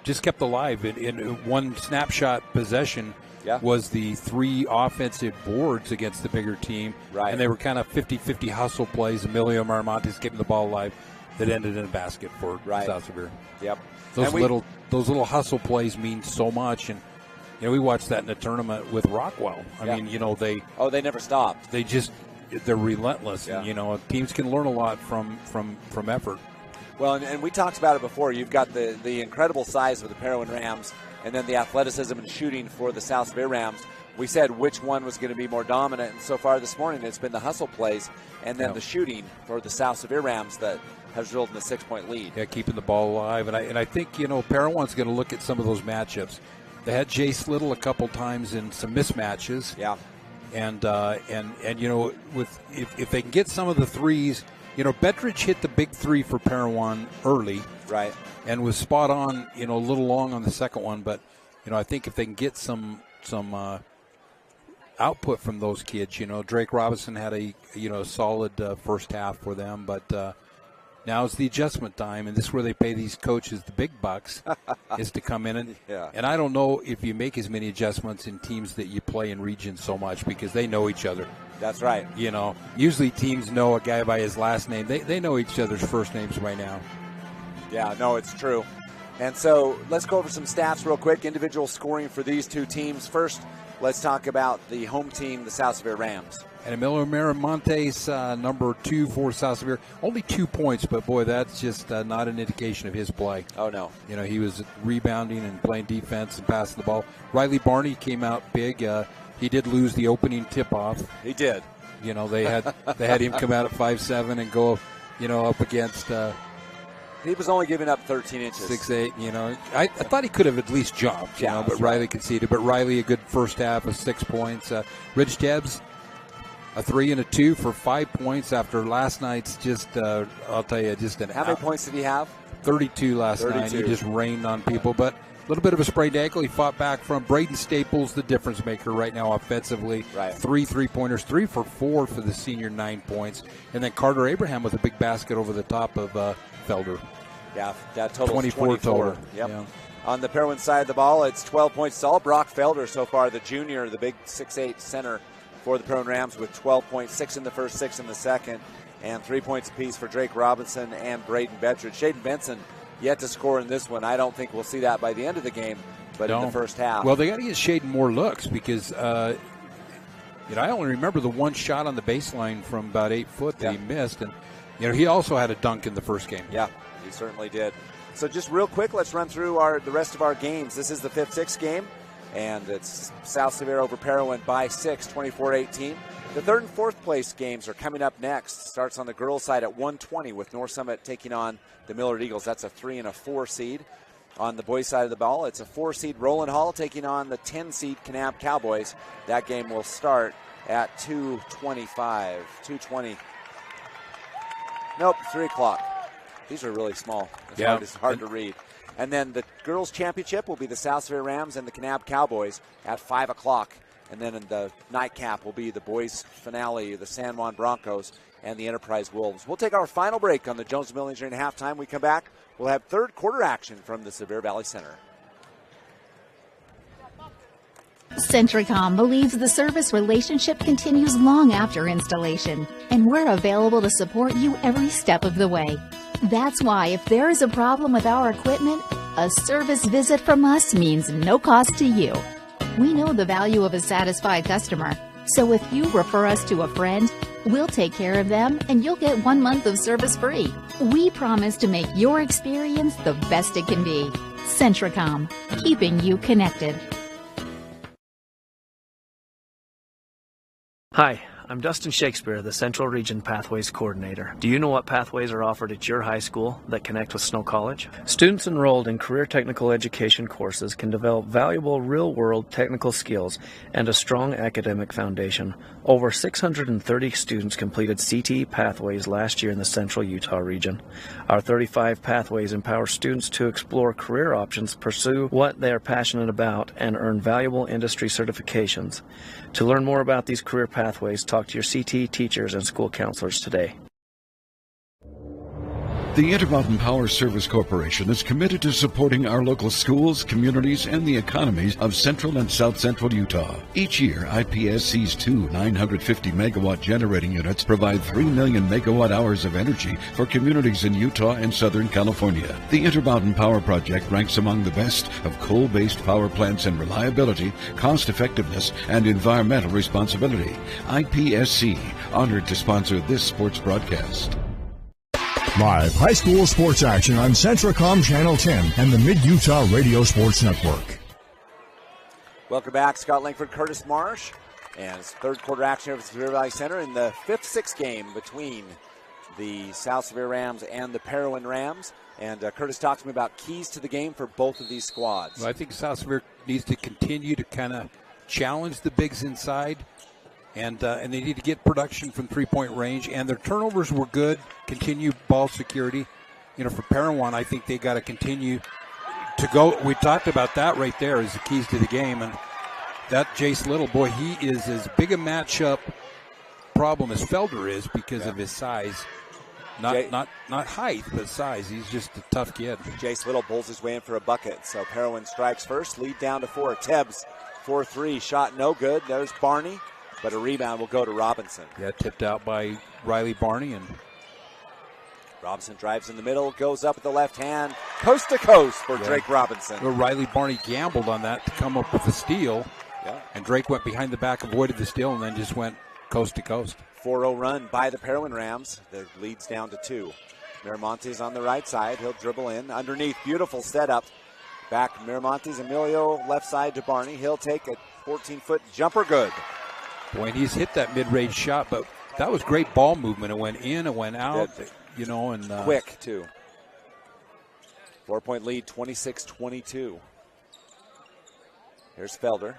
just kept alive. In one snapshot possession was the 3 offensive boards against the bigger team. Right. And they were kind of 50-50 hustle plays. Emilio Maramontes keeping the ball alive that ended in a basket for South Sevier. Yep. Those little hustle plays mean so much, and we watched that in the tournament with Rockwell. I mean, they never stopped. They're relentless, and teams can learn a lot from effort. Well, and we talked about it before. You've got the incredible size of the Parowan Rams, and then the athleticism and shooting for the South Sevier Rams. We said which one was going to be more dominant, and so far this morning it's been the hustle plays, and then the shooting for the South Sevier Rams that has resulted in a 6-point lead. Yeah, keeping the ball alive. And I think, Parowan's going to look at some of those matchups. They had Jace Little a couple times in some mismatches. Yeah. And if they can get some of the threes, Bettridge hit the big 3 for Parowan early. Right. And was spot on, a little long on the second one. But, I think if they can get some output from those kids, Drake Robinson had a solid first half for them. But now is the adjustment time, and this is where they pay these coaches the big bucks, is to come in. And I don't know if you make as many adjustments in teams that you play in regions so much because they know each other. That's right. Usually teams know a guy by his last name. They know each other's first names by now. Yeah, no, it's true. And so let's go over some stats real quick. Individual scoring for these two teams. First, let's talk about the home team, the South Sevier Rams. And Emilio Maramontes, number 2 for South Sevier. Only 2 points, but, boy, that's just not an indication of his play. Oh, no. He was rebounding and playing defense and passing the ball. Riley Barney came out big. He did lose the opening tip-off. He did. They had him come out at 5'7" and go, up against he was only giving up 13 inches. 6'8", I thought he could have at least jumped, but Riley conceded. But Riley, a good first half of 6 points. Ridge Tebbs, a 3 and a 2 for 5 points after last night's I'll tell you, How many points did he have? 32 last night. He just rained on people. But a little bit of a sprained ankle. He fought back from Braden Staples, the difference maker right now offensively. Right. 3 3-pointers, 3 for 4 for the senior, 9 points. And then Carter Abraham with a big basket over the top of Felder. Yeah, that total 24 total. Yep. Yeah. On the Parowan side of the ball, it's 12 points. It's all Brock Felder so far, the junior, the big 6'8" center for the Parowan Rams with 12 points, 6 in the first, 6 in the second, and 3 points apiece for Drake Robinson and Braden Bettridge. Shaden Benson yet to score in this one. I don't think we'll see that by the end of the game, but in the first half. Well, they got to get Shaden more looks because, I only remember the one shot on the baseline from about 8 foot that he missed. And, he also had a dunk in the first game. Yeah, he certainly did. So just real quick, let's run through the rest of our games. This is the 5-6 game, and it's South Sevier over Parowan by 6, 24-18. The third and fourth place games are coming up next. Starts on the girls' side at 1:20 with North Summit taking on the Millard Eagles. That's a 3 and a 4 seed. On the boys' side of the ball, it's a 4 seed Roland Hall taking on the 10 seed Kanab Cowboys. That game will start at 2:20. Nope, 3 o'clock. These are really small. It's hard to read. And then the girls' championship will be the South Sevier Rams and the Kanab Cowboys at 5 o'clock. And then in the nightcap will be the boys' finale, the San Juan Broncos and the Enterprise Wolves. We'll take our final break on the Jones Mill Engineering halftime. We come back. We'll have third quarter action from the Sevier Valley Center. Centricom believes the service relationship continues long after installation, and we're available to support you every step of the way. That's why if there is a problem with our equipment, a service visit from us means no cost to you. We know the value of a satisfied customer, so if you refer us to a friend, we'll take care of them and you'll get 1 month of service free. We promise to make your experience the best it can be. Centricom, keeping you connected. Hi, I'm Dustin Shakespeare, the Central Region Pathways Coordinator. Do you know what pathways are offered at your high school that connect with Snow College? Students enrolled in career technical education courses can develop valuable real-world technical skills and a strong academic foundation. Over 630 students completed CTE pathways last year in the Central Utah region. Our 35 pathways empower students to explore career options, pursue what they are passionate about, and earn valuable industry certifications. To learn more about these career pathways, talk to your CTE teachers and school counselors today. The Intermountain Power Service Corporation is committed to supporting our local schools, communities, and the economies of central and south central Utah. Each year, IPSC's two 950-megawatt generating units provide 3 million megawatt hours of energy for communities in Utah and Southern California. The Intermountain Power Project ranks among the best of coal-based power plants in reliability, cost-effectiveness, and environmental responsibility. IPSC, honored to sponsor this sports broadcast. Live high school sports action on Centricom Channel 10 and the Mid-Utah Radio Sports Network. Welcome back, Scott Langford, Curtis Marsh, and it's third quarter action over at the Sevier Valley Center in the 5th-6 game between the South Sevier Rams and the Parowan Rams. And Curtis talked to me about keys to the game for both of these squads. Well, I think South Sevier needs to continue to kind of challenge the bigs inside. And they need to get production from three-point range. And their turnovers were good. Continue ball security. You know, for Parowan, I think they got to continue to go. We talked about that right there as the keys to the game. And that Jace Little, boy, he is as big a matchup problem as Felder is because of his size. Not height, but size. He's just a tough kid. Jace Little pulls his way in for a bucket. So Parowan strikes first, lead down to 4. Tebbs, 4-3, shot no good. There's Barney. But a rebound will go to Robinson. Yeah, tipped out by Riley Barney. And Robinson drives in the middle, goes up with the left hand, coast to coast for Drake Robinson. Well, Riley Barney gambled on that to come up with the steal. Yeah. And Drake went behind the back, avoided the steal, and then just went coast to coast. 4-0 run by the Parowan Rams. The lead's down to 2. Miramontes on the right side. He'll dribble in. Underneath, beautiful setup. Back Miramontes, Emilio left side to Barney. He'll take a 14-foot jumper good. Boy, and he's hit that mid-range shot, but that was great ball movement. It went in, it went out, you know. And quick, too. 4-point lead, 26-22. Here's Felder.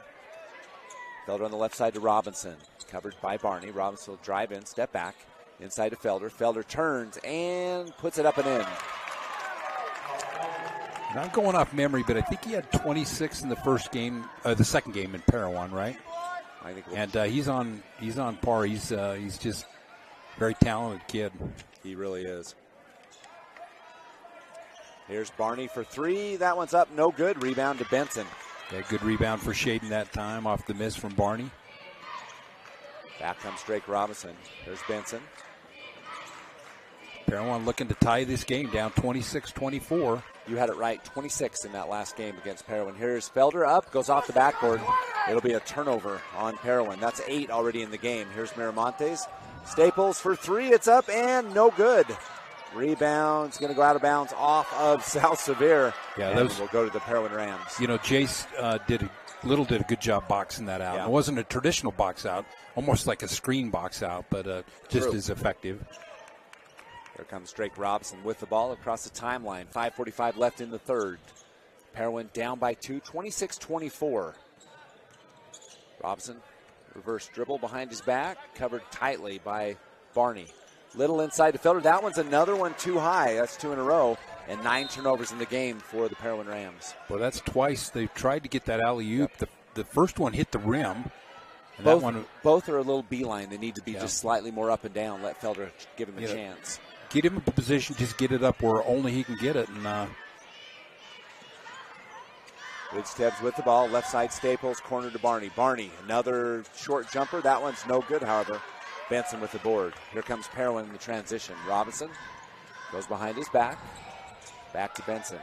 Felder on the left side to Robinson. Covered by Barney. Robinson will drive in, step back. Inside to Felder. Felder turns and puts it up and in. Not going off memory, but I think he had 26 in the first game, the second game in Parowan, right? I think and he's on par. He's just very talented kid. He really is. Here's Barney for 3. That one's up, no good. Rebound to Benson. Yeah, good rebound for Shaden that time off the miss from Barney. Back comes Drake Robinson. There's Benson. Parowan looking to tie this game down 26-24. You had it right, 26 in that last game against Parowan. Here's Felder up, goes off the backboard. It'll be a turnover on Parowan. That's 8 already in the game. Here's Miramontes. Staples for 3, it's up and no good. Rebound's going to go out of bounds off of South Sevier. Yeah, and will go to the Parowan Rams. You know, Jace did a good job boxing that out. Yeah. It wasn't a traditional box out, almost like a screen box out, but just as effective. Here comes Drake Robinson with the ball across the timeline. 5:45 left in the third. Parowan down by 2, 26-24. Robinson, reverse dribble behind his back, covered tightly by Barney. Little inside to Felder. That one's another one too high. That's 2 in a row. And 9 turnovers in the game for the Parowan Rams. Well, that's twice they've tried to get that alley-oop. Yep. The first one hit the rim. And both are a little beeline. They need to be just slightly more up and down. Let Felder give him a chance. get him in position, just get it up where only he can get it. And Ridge Tebbs with the ball, left side Staples, corner to Barney. Barney, another short jumper. That one's no good, however. Benson with the board. Here comes Parowan in the transition. Robinson goes behind his back. Back to Benson.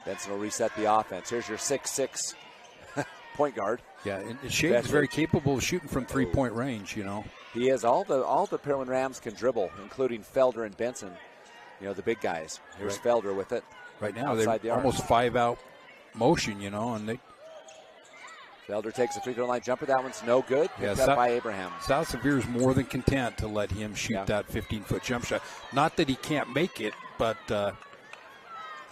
Benson will reset the offense. Here's your 6'6" point guard. Yeah, and Shaden's very capable of shooting from three-point range, you know. He has all the Parowan Rams can dribble, including Felder and Benson. You know, the big guys. Here's Felder with it. Right now, they're almost 5-out motion, you know, and they. Felder takes a free throw line jumper. That one's no good. Picked up by Abraham. South Sevier is more than content to let him shoot that 15-foot jump shot. Not that he can't make it, but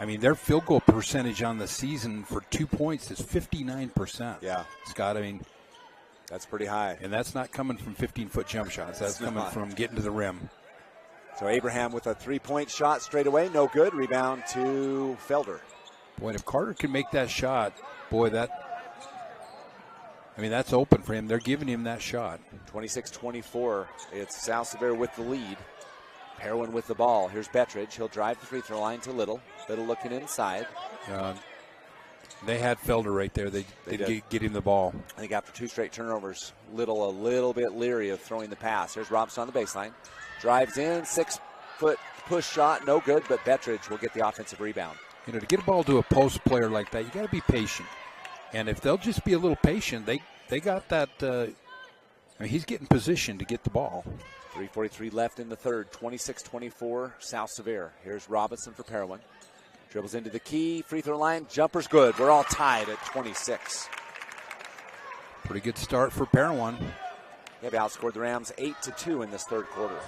I mean, their field goal percentage on the season for 2 points is 59%. Yeah, Scott. I mean, that's pretty high, and that's not coming from 15-foot jump shots. That's coming from getting to the rim. So Abraham with a 3-point shot straight away, no good. Rebound to Felder. Boy, if Carter can make that shot, boy, that's open for him. They're giving him that shot. 26-24. It's South Sevier with the lead. Parowan with the ball. Here's Bettridge. He'll drive the free throw line to Little. Little looking inside. They had Felder right there. They did get him the ball. I think after 2 straight turnovers, Little a little bit leery of throwing the pass. Here's Robinson on the baseline. Drives in, 6-foot push shot, no good, but Bettridge will get the offensive rebound. You know, to get a ball to a post player like that, you got to be patient. And if they'll just be a little patient, they got that. I mean, he's getting positioned to get the ball. 3:43 left in the third. 26-24 South Sevier. Here's Robinson for Parowan. Dribbles into the key. Free throw line. Jumper's good. We're all tied at 26. Pretty good start for Parowan. They've outscored the Rams 8-2 in this third quarter.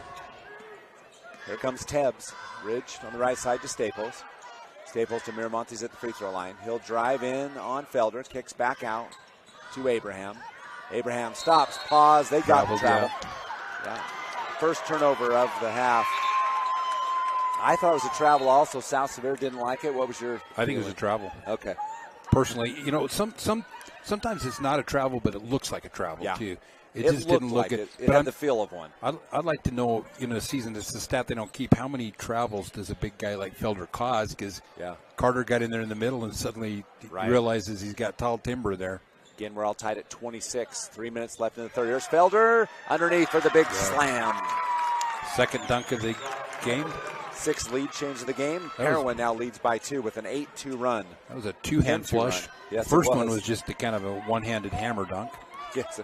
Here comes Tebbs. Ridge on the right side to Staples. Staples to Miramontes at the free throw line. He'll drive in on Felder. Kicks back out to Abraham. Abraham stops. Pause. They got the travel. Yeah. First turnover of the half. I thought it was a travel also. South Sevier didn't like it. What was your I think it was a travel. Okay. Personally, you know, sometimes it's not a travel, but it looks like a travel too. It just didn't look like it. It had the feel of one. I'd like to know, in a season, it's a stat they don't keep, how many travels does a big guy like Felder cause? Because Carter got in there in the middle and suddenly realizes he's got tall timber there. Again, we're all tied at 26. 3 minutes left in the third. Here's Felder underneath for the big slam. Second dunk of the game. 6th lead change of the game. Parowan now leads by 2 with an 8-2 run. That was a two-hand flush. Yes, the first one was just a kind of a one-handed hammer dunk. Yes,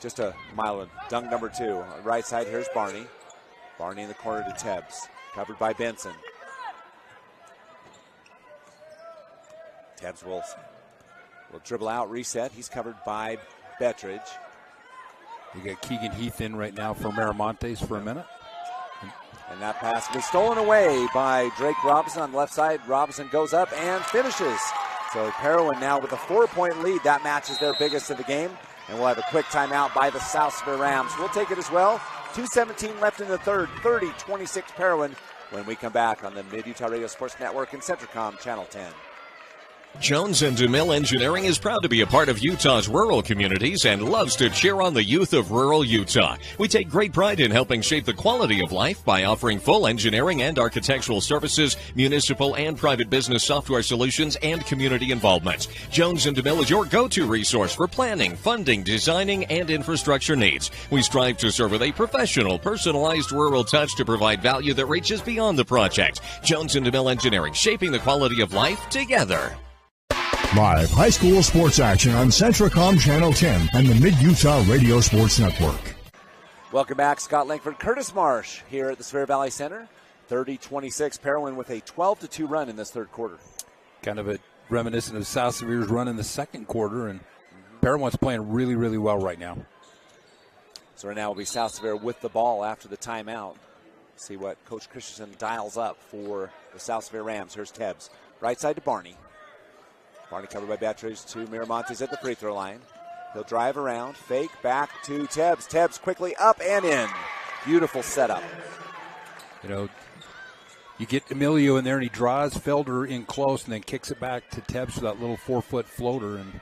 just a mild dunk number 2. Right side, here's Barney. Barney in the corner to Tebbs. Covered by Benson. Tebbs will dribble out, reset. He's covered by Bettridge. You got Keegan Heath in right now for Miramontes for a minute. And that pass was stolen away by Drake Robinson on the left side. Robinson goes up and finishes. So Parowan now with a 4-point lead. That matches their biggest of the game. And we'll have a quick timeout by the South Sevier Rams. We'll take it as well. 2:17 left in the third. 30-26 Parowan when we come back on the Mid-Utah Radio Sports Network and Centricom Channel 10. Jones and DeMille Engineering is proud to be a part of Utah's rural communities and loves to cheer on the youth of rural Utah. We take great pride in helping shape the quality of life by offering full engineering and architectural services, municipal and private business software solutions, and community involvement. Jones and DeMille is your go-to resource for planning, funding, designing, and infrastructure needs. We strive to serve with a professional, personalized rural touch to provide value that reaches beyond the project. Jones and DeMille Engineering, shaping the quality of life together. Live high school sports action on Centricom Channel 10 and the Mid-Utah Radio Sports Network. Welcome back. Scott Langford, Curtis Marsh here at the Sevier Valley Center. 30-26, Parowan with a 12-2 run in this third quarter. Kind of a reminiscent of South Sevier's run in the second quarter, and Parowan's playing really, really well right now. So right now will be South Sevier with the ball after the timeout. See what Coach Christensen dials up for the South Sevier Rams. Here's Tebbs. Right side to Barney. Barney covered by Bettridge to Miramontes at the free throw line. He'll drive around, fake, back to Tebbs. Tebbs quickly up and in. Beautiful setup. You know, you get Emilio in there and he draws Felder in close and then kicks it back to Tebbs for that little 4-foot floater. And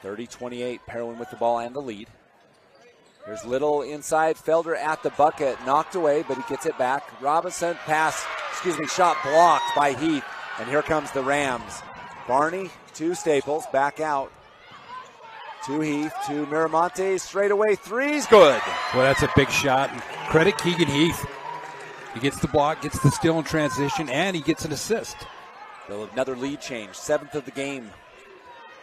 30-28, Parowan with the ball and the lead. There's Little inside. Felder at the bucket. Knocked away, but he gets it back. Robinson shot blocked by Heath. And here comes the Rams. Barney to Staples. Back out. To Heath. To Miramonte. Straight away. Three's good. Well, that's a big shot. And credit Keegan Heath. He gets the block, gets the steal in transition, and he gets an assist. Another lead change. 7th of the game.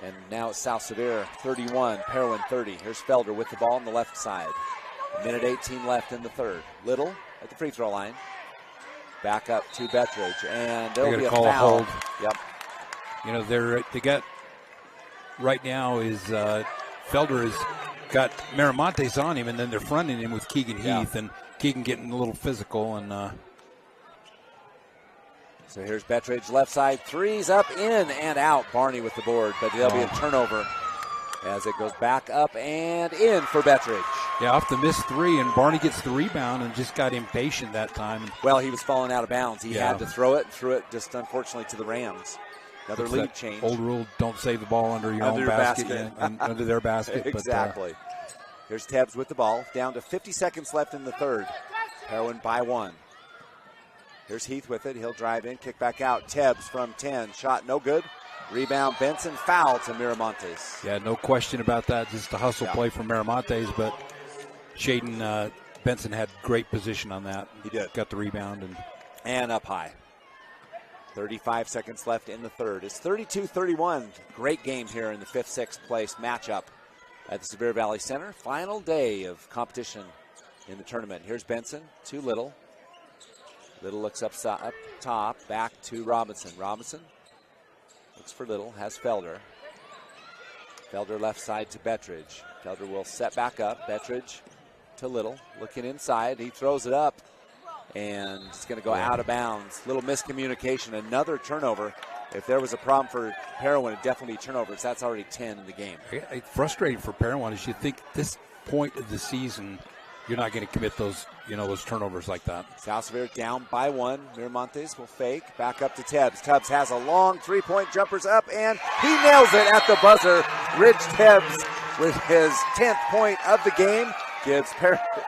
And now it's South Sevier 31, Parowan 30. Here's Felder with the ball on the left side. 1:18 left in the third. Little at the free throw line. Back up to Bettridge, and there'll be a foul. Hold. Yep. You know, they got right now is Felder has got Miramontes on him, and then they're fronting him with Keegan Heath, and Keegan getting a little physical. And so here's Bettridge, left side, threes up, in and out. Barney with the board, but there'll be a turnover as it goes back up and in for Bettridge. Yeah, off the missed three, and Barney gets the rebound and just got impatient that time. Well, he was falling out of bounds. He had to throw it just unfortunately to the Rams. Another lead change. Old rule, don't save the ball under your own basket. Under their basket. Exactly. Here's Tebbs with the ball. Down to 50 seconds left in the third. Parowan by 1. Here's Heath with it. He'll drive in, kick back out. Tebbs from 10. Shot no good. Rebound Benson. Foul to Miramontes. Yeah, no question about that. Just a hustle play from Miramontes, but Shaden Benson had great position on that. He did. Got the rebound. And up high. 35 seconds left in the third. It's 32-31. Great game here in the 5th, 6th place matchup at the Sevier Valley Center. Final day of competition in the tournament. Here's Benson to Little. Little looks up top, back to Robinson. Robinson looks for Little, has Felder. Felder left side to Bettridge. Felder will set back up. Bettridge to Little, looking inside. He throws it up, and it's going to go out of bounds. Little miscommunication, another turnover. If there was a problem for Parowan, it'd definitely be turnovers. That's already 10 in the game. Frustrating for Parowan is you think this point of the season you're not going to commit those turnovers like that. South Sevier down by 1. Miramontes will fake. Back up to Tebbs. Tebbs has a long three-point jumper's up, and he nails it at the buzzer. Rich Tebbs with his 10th point of the game gives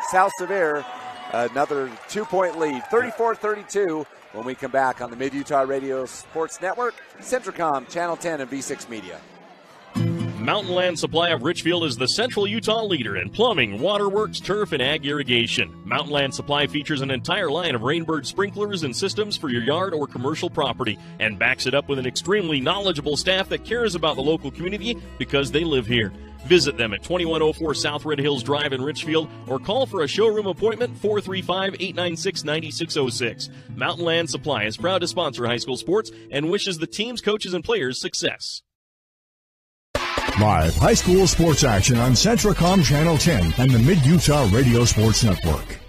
South Sevier another 2-point lead. 34-32 when we come back on the Mid-Utah Radio Sports Network, Centricom, Channel 10, and V6 Media. Mountain Land Supply of Richfield is the Central Utah leader in plumbing, waterworks, turf, and ag irrigation. Mountain Land Supply features an entire line of Rainbird sprinklers and systems for your yard or commercial property and backs it up with an extremely knowledgeable staff that cares about the local community because they live here. Visit them at 2104 South Red Hills Drive in Richfield or call for a showroom appointment 435-896-9606. Mountain Land Supply is proud to sponsor high school sports and wishes the teams, coaches, and players success. Live high school sports action on Centricom Channel 10 and the Mid-Utah Radio Sports Network.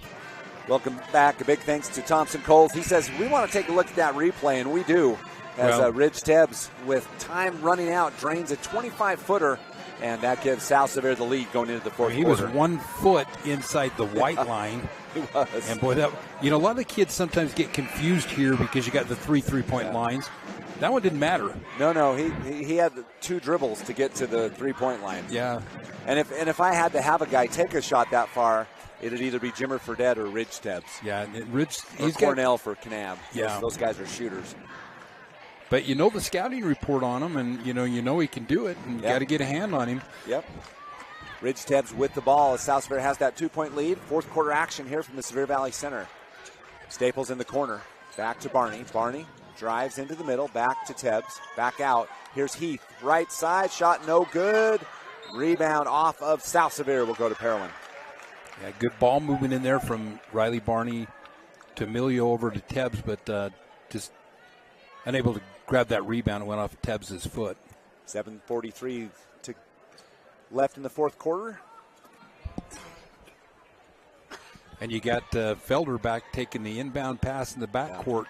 Welcome back. A big thanks to Thompson Coles. He says, we want to take a look at that replay, and we do. As Ridge Tebbs, with time running out, drains a 25-footer, and that gives South Sevier the lead going into the fourth quarter. He was 1 foot inside the white line. He was. And boy, a lot of the kids sometimes get confused here because you got the three-point lines. That one didn't matter. No, he had 2 dribbles to get to the three-point line. Yeah. And if I had to have a guy take a shot that far, it'd either be Jimmer Fredette or Ridge Tebbs. Yeah, Ridge. He's Cornell for Kanab. Yeah. Those guys are shooters. But you know the scouting report on him, and you know he can do it, and you got to get a hand on him. Yep. Ridge Tebbs with the ball as South Sevier has that 2-point lead. Fourth quarter action here from the Sevier Valley Center. Staples in the corner. Back to Barney. Barney drives into the middle. Back to Tebbs. Back out. Here's Heath. Right side. Shot no good. Rebound off of South Sevier will go to Parowan. Yeah, good ball movement in there from Riley Barney to Emilio over to Tebbs, but just unable to grab that rebound. It went off Tebbs' foot. 7:43 to left in the fourth quarter. And you got Felder back taking the inbound pass in the backcourt.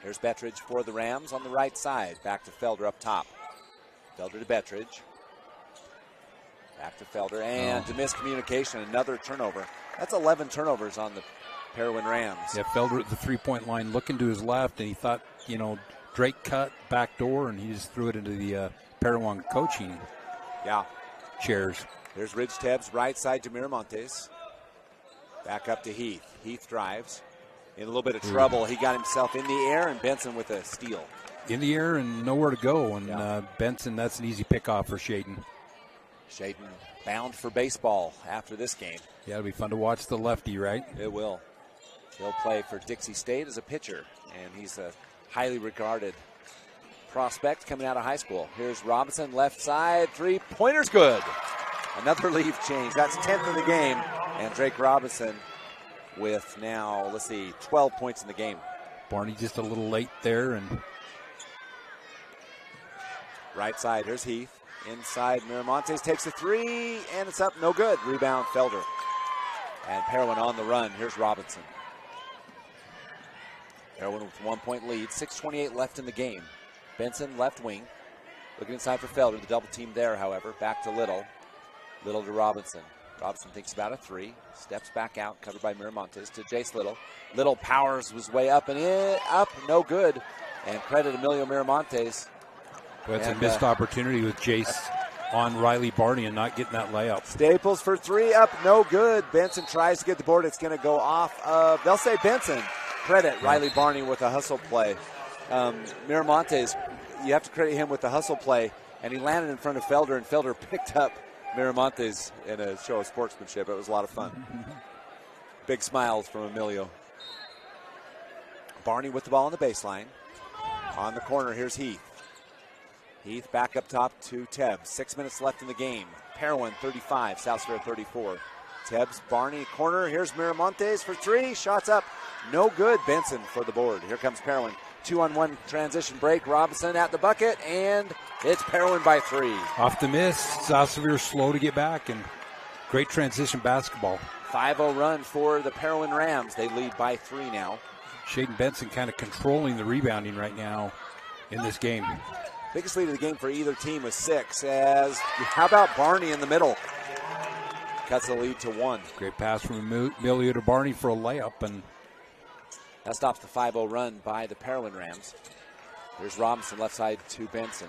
Here's Bettridge for the Rams on the right side. Back to Felder up top. Felder to Bettridge. Back to Felder. And to miscommunication, another turnover. That's 11 turnovers on the Parowan Rams. Yeah, Felder at the three-point line looking to his left, and he thought, Drake cut back door, and he just threw it into the Parowan coaching chairs. Here's Ridge Tebbs, right side to Miramontes. Back up to Heath. Heath drives. In a little bit of trouble. He got himself in the air, and Benson with a steal. In the air and nowhere to go. And Benson, that's an easy pickoff for Shaden. Shaden bound for baseball after this game. Yeah, it'll be fun to watch the lefty, right? It will. He'll play for Dixie State as a pitcher, and he's a highly regarded prospect coming out of high school. Here's Robinson, left side, three-pointer's good. Another lead change. That's 10th in the game, and Drake Robinson with now, 12 points in the game. Barney just a little late there. And right side, here's Heath. Inside, Miramontes takes a three, and it's up, no good. Rebound, Felder. And Parowan on the run. Here's Robinson. Parowan with 1 point lead, 6:28 left in the game. Benson, left wing. Looking inside for Felder, the double team there, however. Back to Little. Little to Robinson. Robinson thinks about a three. Steps back out, covered by Miramontes to Jace Little. Little powers his way up and in, up, no good. And credit Emilio Miramontes. Well, it's a missed opportunity with Jace on Riley Barney and not getting that layup. Staples for three, up, no good. Benson tries to get the board. It's going to go off of, they'll say Benson. Credit Riley Barney with a hustle play. Miramontes, you have to credit him with the hustle play, and he landed in front of Felder, and Felder picked up Miramontes in a show of sportsmanship. It was a lot of fun. Big smiles from Emilio. Barney with the ball on the baseline. On the corner, here's Heath. Heath back up top to Tebbs. 6 minutes left in the game. Parowan 35, South Sevier 34. Tebbs, Barney, corner. Here's Miramontes for three. Shots up. No good. Benson for the board. Here comes Parowan. 2-on-1 transition break. Robinson at the bucket, and it's Parowan by three. Off the miss. South Sevier slow to get back, and great transition basketball. 5-0 run for the Parowan Rams. They lead by three now. Shaden Benson kind of controlling the rebounding right now in this game. Biggest lead of the game for either team was 6. How about Barney in the middle? Cuts the lead to 1. Great pass from Emilio to Barney for a layup, and that stops the 5-0 run by the Parowan Rams. Here's Robinson, left side to Benson.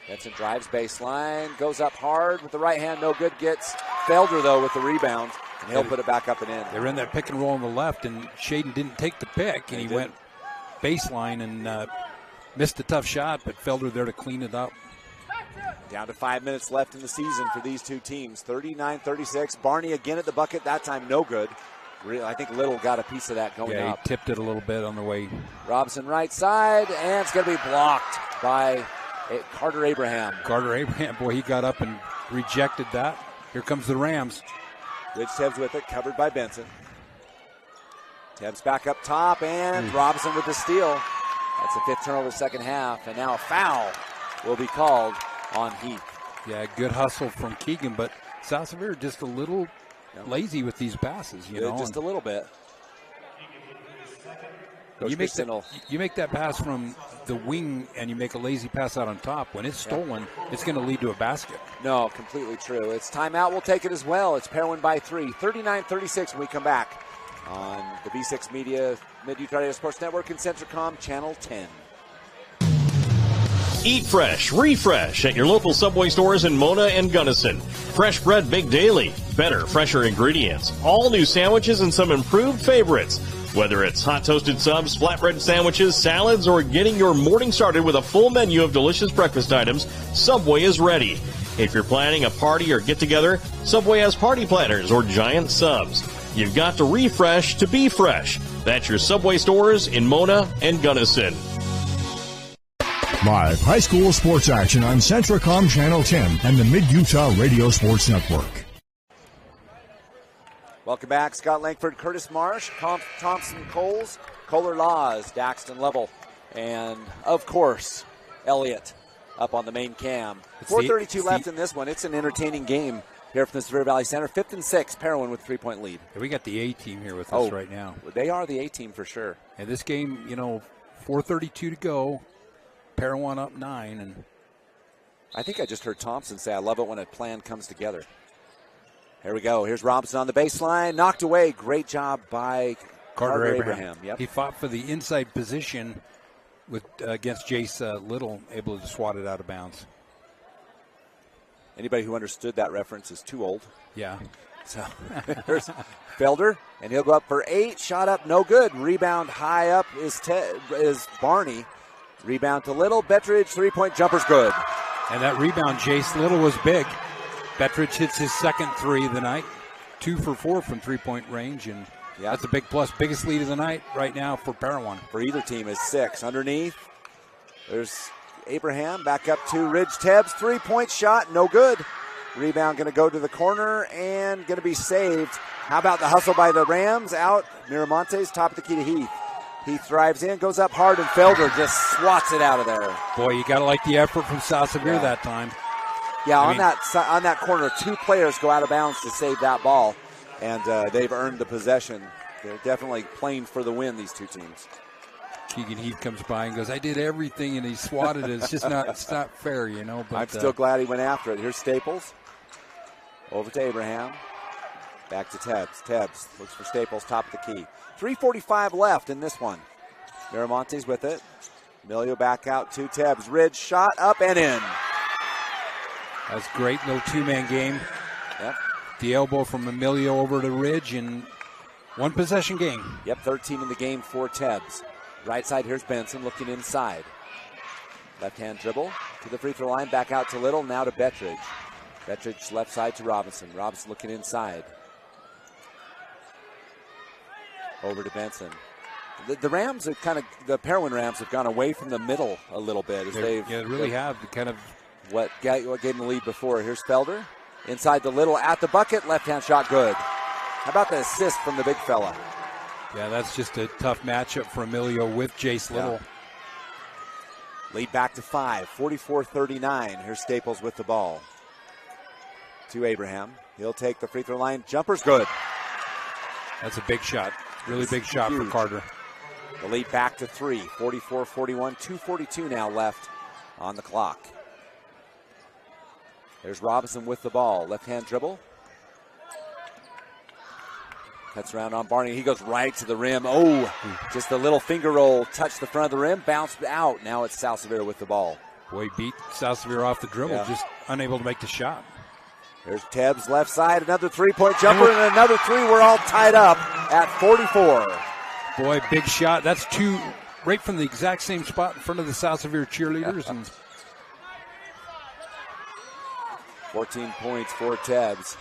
Benson drives baseline, goes up hard with the right hand, no good. Gets Felder, though, with the rebound, and he'll put it back up and in. They were in that pick and roll on the left, and Shaden didn't take the pick, and he went baseline and missed a tough shot, but Felder there to clean it up. Down to 5 minutes left in the season for these two teams. 39-36. Barney again at the bucket, that time no good. I think Little got a piece of that going up. He tipped it a little bit on the way. Robinson right side, and it's going to be blocked by Carter Abraham. Carter Abraham, boy, he got up and rejected that. Here comes the Rams. Ridge Tebbs with it, covered by Benson. Tebbs back up top, and Robinson with the steal. That's the 5th turnover of the second half, and now a foul will be called on Heath. Yeah, good hustle from Keegan, but South Sevier just a little lazy with these passes, you know. Just a little bit. You make that pass from the wing and you make a lazy pass out on top. When it's stolen, it's going to lead to a basket. No, completely true. It's timeout. We'll take it as well. It's Parowan by 3. 39-36 when we come back on the B6 Media Mid-Utah Radio Sports Network and Centricom Channel 10. Eat fresh, refresh at your local Subway stores in Mona and Gunnison. Fresh bread baked daily, better, fresher ingredients, all new sandwiches and some improved favorites. Whether it's hot toasted subs, flatbread sandwiches, salads, or getting your morning started with a full menu of delicious breakfast items, Subway is ready. If you're planning a party or get-together, Subway has party planners or giant subs. You've got to refresh to be fresh. That's your Subway stores in Mona and Gunnison. Live high school sports action on Centricom Channel 10 and the Mid-Utah Radio Sports Network. Welcome back. Scott Langford, Curtis Marsh, Thompson Coles, Kohler Laws, Daxton Level, and, of course, Elliott up on the main cam. 4:32 left in this one. It's an entertaining game here from the Sevier Valley Center. 5th and 6, Parowan with 3-point lead. We got the A-team here with us right now. They are the A-team for sure. And this game, 4:32 to go. Parowan up 9. And I think I just heard Thompson say, I love it when a plan comes together. Here we go. Here's Robinson on the baseline. Knocked away. Great job by Carter Abraham. Yep. He fought for the inside position against Jace Little, able to swat it out of bounds. Anybody who understood that reference is too old. Yeah. So there's Felder, and he'll go up for 8. Shot up, no good. Rebound high up is Barney. Rebound to Little. Bettridge, three-point jumper's good. And that rebound, Jace Little, was big. Bettridge hits his second three of the night. 2 for 4 from three-point range, and that's a big plus. Biggest lead of the night right now for Parowan. For either team is 6. Underneath, there's Abraham. Back up to Ridge Tebbs. Three-point shot, no good. Rebound going to go to the corner and going to be saved. How about the hustle by the Rams? Out. Miramontes, top of the key to Heath. Heath drives in, goes up hard, and Felder just swats it out of there. Boy, you got to like the effort from South Sevier that time. Yeah, on that corner, 2 players go out of bounds to save that ball, and they've earned the possession. They're definitely playing for the win, these two teams. Keegan Heath comes by and goes, I did everything, and he swatted it. It's just not fair, you know. But I'm still glad he went after it. Here's Staples. Over to Abraham. Back to Tebbs. Tebbs looks for Staples, top of the key. 3:45 left in this one. Miramontes with it. Emilio back out to Tebbs. Ridge shot up and in. That's great little two-man game. Yep. The elbow from Emilio over to Ridge, and one possession game. Yep, 13 in the game for Tebbs. Right side, here's Benson looking inside. Left-hand dribble to the free throw line. Back out to Little, now to Bettridge. Bettridge left side to Robinson. Robinson looking inside. Over to Benson. The Rams have the Parowan Rams have gone away from the middle a little bit. They really have. Kind of what gave them the lead before. Here's Felder. Inside the Little at the bucket. Left-hand shot good. How about the assist from the big fella? Yeah, that's just a tough matchup for Emilio with Jace Little. Lead back to 5, 44-39. Here's Staples with the ball. To Abraham. He'll take the free throw line. Jumper's good. That's a big shot. Really big shot for Carter. The lead back to 3, 44-41. 2:42 now left on the clock. There's Robinson with the ball. Left-hand dribble. Cuts around on Barney. He goes right to the rim. Oh, just a little finger roll. Touched the front of the rim. Bounced out. Now it's South Sevier with the ball. Boy, beat South Sevier off the dribble. Just unable to make the shot. There's Tebbs left side. Another three-point jumper and another three. We're all tied up at 44. Boy, big shot. That's 2 right from the exact same spot in front of the South Sevier cheerleaders. And 14 points for Tebbs.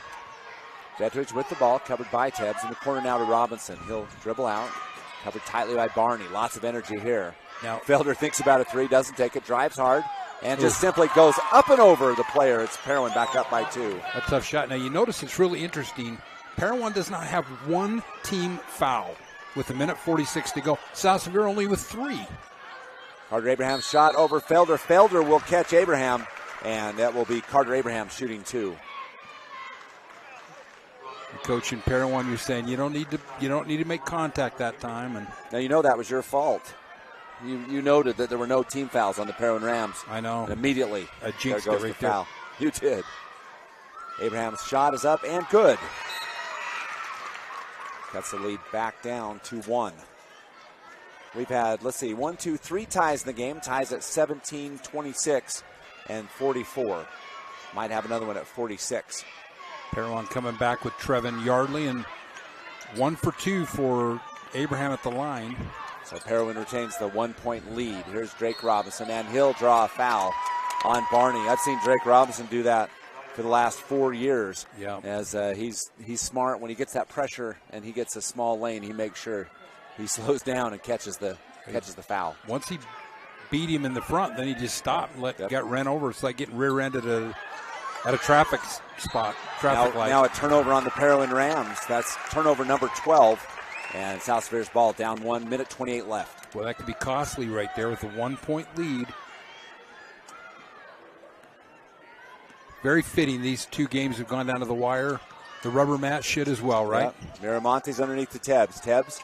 Bettridge with the ball, covered by Tebbs. In the corner now to Robinson. He'll dribble out. Covered tightly by Barney. Lots of energy here. Now Felder thinks about a 3, doesn't take it, drives hard, and just simply goes up and over the player. It's Parowan back up by 2. A tough shot. Now you notice it's really interesting. Parowan does not have one team foul with 1:46 to go. South Sevier only with 3. Carter Abraham's shot over Felder. Felder will catch Abraham, and that will be Carter Abraham shooting 2. Coach in Parowan, you're saying you don't need to make contact that time, and now you know that was your fault. You noted that there were no team fouls on the Parowan Rams. I know. And immediately I jinxed there goes it right the foul. You did. Abraham's shot is up and good. Cuts the lead back down to 1. We've had, 3 ties in the game. Ties at 17, 26, and 44. Might have another one at 46. Parowan coming back with Trevin Yardley, and 1 for 2 for Abraham at the line. So Parowan retains the 1-point lead. Here's Drake Robinson, and he'll draw a foul on Barney. I've seen Drake Robinson do that for the last 4 years. Yeah. As he's smart. When he gets that pressure and he gets a small lane, he makes sure he slows down and catches the foul. Once he beat him in the front, then he just stopped and got ran over. It's like getting rear-ended at a traffic spot, light. Now a turnover on the Parowan Rams. That's turnover number 12. And South Sevier's ball down 1:28 left. Well, that could be costly right there with a 1-point lead. Very fitting. These 2 games have gone down to the wire. The rubber mat should as well, right? Yep. Miramontes underneath the Tebbs. Tebbs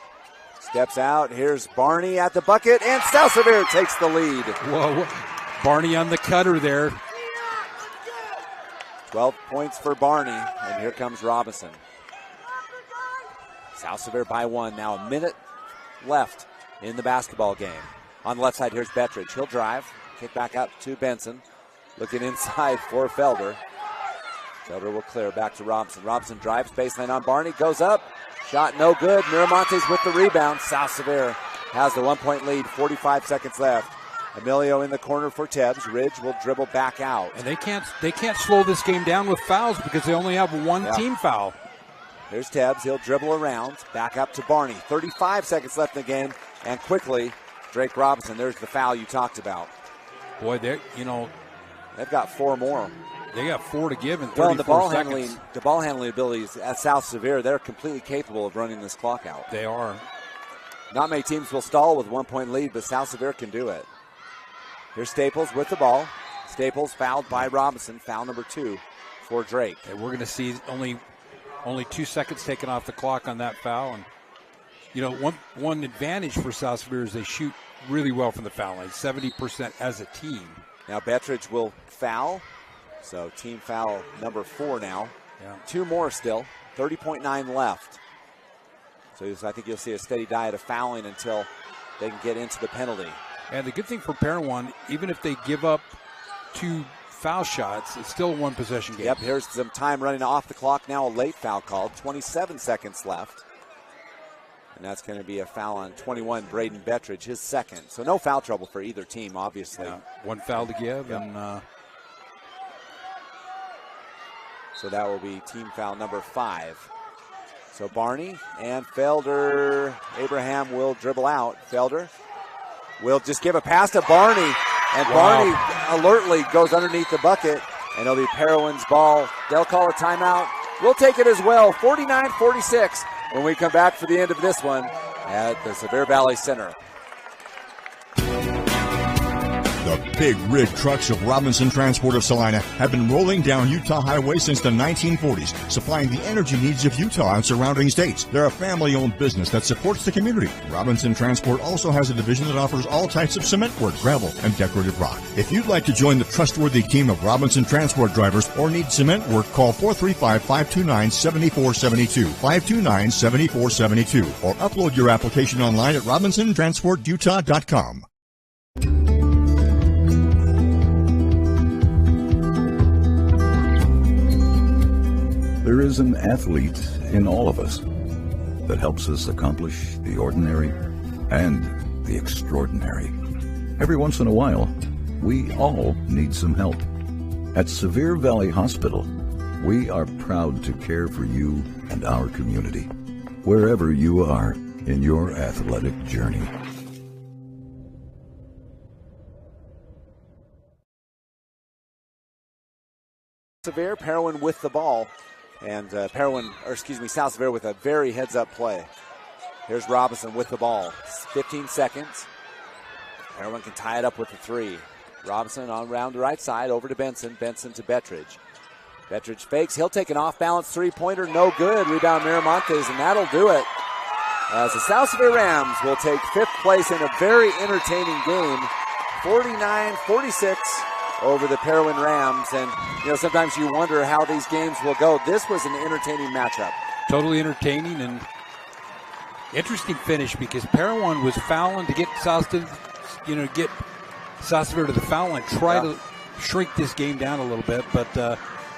steps out. Here's Barney at the bucket, and South Sevier takes the lead. Whoa, Barney on the cutter there. 12 points for Barney, and here comes Robinson. South Sevier by 1. Now a minute left in the basketball game. On the left side, here's Bettridge. He'll drive. Kick back out to Benson. Looking inside for Felder. Felder will clear back to Robinson. Robinson drives baseline on Barney, goes up. Shot no good. Miramontes with the rebound. South Sevier has the 1-point lead, 45 seconds left. Emilio in the corner for Tebbs. Ridge will dribble back out. And they can't slow this game down with fouls because they only have one team foul. Here's Tebbs. He'll dribble around. Back up to Barney. 35 seconds left in the game. And quickly, Drake Robinson. There's the foul you talked about. Boy, they've got 4 more. They got 4 to give in 34 seconds. The ball handling abilities at South Sevier, they're completely capable of running this clock out. They are. Not many teams will stall with 1-point lead, but South Sevier can do it. Here's Staples with the ball. Staples fouled by Robinson. Foul number 2 for Drake. And we're going to see only 2 seconds taken off the clock on that foul. And one advantage for South Sevier is they shoot really well from the foul line, 70% as a team. Now Bettridge will foul. So team foul number 4 now. Yeah. 2 more still. 30.9 left. So I think you'll see a steady diet of fouling until they can get into the penalty. And the good thing for Parowan, even if they give up 2 foul shots, it's still a 1-possession game. Yep, here's some time running off the clock now. A late foul called. 27 seconds left. And that's going to be a foul on 21, Braden Bettridge, his second. So no foul trouble for either team, obviously. Yeah, 1 foul to give. Yep. And so that will be team foul number 5. So Barney and Felder. Abraham will dribble out. Felder will just give a pass to Barney. And Barney alertly goes underneath the bucket. And it'll be Parowan's ball. They'll call a timeout. We'll take it as well. 49-46 when we come back for the end of this one at the Sevier Valley Center. The big rig trucks of Robinson Transport of Salina have been rolling down Utah Highway since the 1940s, supplying the energy needs of Utah and surrounding states. They're a family-owned business that supports the community. Robinson Transport also has a division that offers all types of cement work, gravel, and decorative rock. If you'd like to join the trustworthy team of Robinson Transport drivers or need cement work, call 435-529-7472, 529-7472, or upload your application online at robinsontransportutah.com. There is an athlete in all of us that helps us accomplish the ordinary and the extraordinary. Every once in a while, we all need some help. At Sevier Valley Hospital, we are proud to care for you and our community, wherever you are in your athletic journey. Sevier, Parowan with the ball. And South Sevier with a very heads-up play. Here's Robinson with the ball. 15 seconds. Parowan can tie it up with the 3. Robinson on around the right side, over to Benson. Benson to Bettridge. Bettridge fakes. He'll take an off-balance three-pointer. No good. Rebound Miramontes, and that'll do it. As the South Sevier Rams will take 5th place in a very entertaining game. 49-46. Over the Parowan Rams. And, sometimes you wonder how these games will go. This was an entertaining matchup. Totally entertaining and interesting finish because Parowan was fouling to get South Sevier to the foul line, try to shrink this game down a little bit, but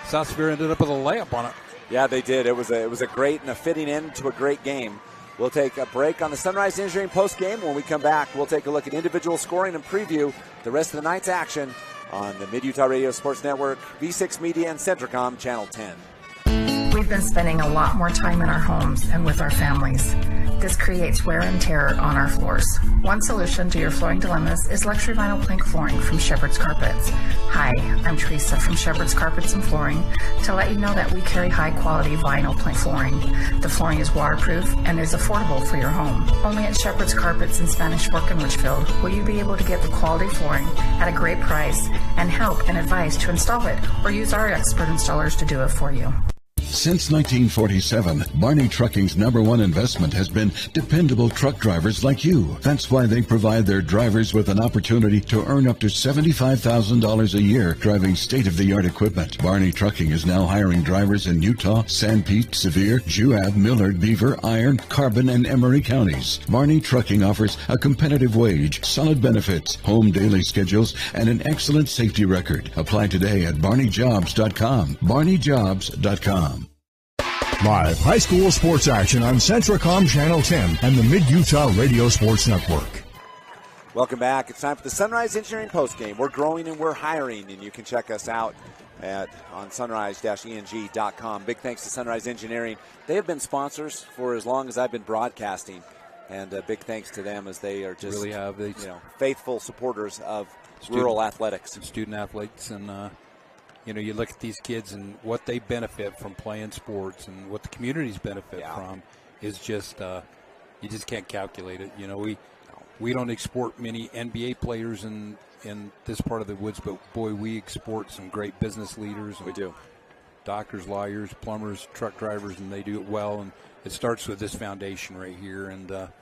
South Sevier ended up with a layup on it. Yeah, they did. It was a great and a fitting end to a great game. We'll take a break on the Sunrise Engineering post game. When we come back, we'll take a look at individual scoring and preview the rest of the night's action on the Mid-Utah Radio Sports Network, V6 Media, and Centricom Channel 10. We've been spending a lot more time in our homes and with our families. This creates wear and tear on our floors. One solution to your flooring dilemmas is luxury vinyl plank flooring from Shepherd's Carpets. Hi, I'm Teresa from Shepherd's Carpets and Flooring to let you know that we carry high-quality vinyl plank flooring. The flooring is waterproof and is affordable for your home. Only at Shepherd's Carpets in Spanish Fork and Litchfield will you be able to get the quality flooring at a great price and help and advice to install it or use our expert installers to do it for you. Since 1947, Barney Trucking's #1 investment has been dependable truck drivers like you. That's why they provide their drivers with an opportunity to earn up to $75,000 a year driving state-of-the-art equipment. Barney Trucking is now hiring drivers in Utah, San Pete, Sevier, Juab, Millard, Beaver, Iron, Carbon, and Emery counties. Barney Trucking offers a competitive wage, solid benefits, home daily schedules, and an excellent safety record. Apply today at barneyjobs.com. barneyjobs.com. Live high school sports action on Centricom Channel 10 and the Mid-Utah Radio Sports Network. Welcome back. It's time for the Sunrise Engineering postgame. We're growing and we're hiring, and you can check us out on sunrise-eng.com. Big thanks to Sunrise Engineering. They have been sponsors for as long as I've been broadcasting, and big thanks to them as they are just really have faithful supporters of rural athletics. Student athletes, and you look at these kids and what they benefit from playing sports and what the communities benefit from is just you just can't calculate it. We don't export many NBA players in this part of the woods, but boy, we export some great business leaders. We do. Doctors, lawyers, plumbers, truck drivers, and they do it well. And it starts with this foundation right here. And that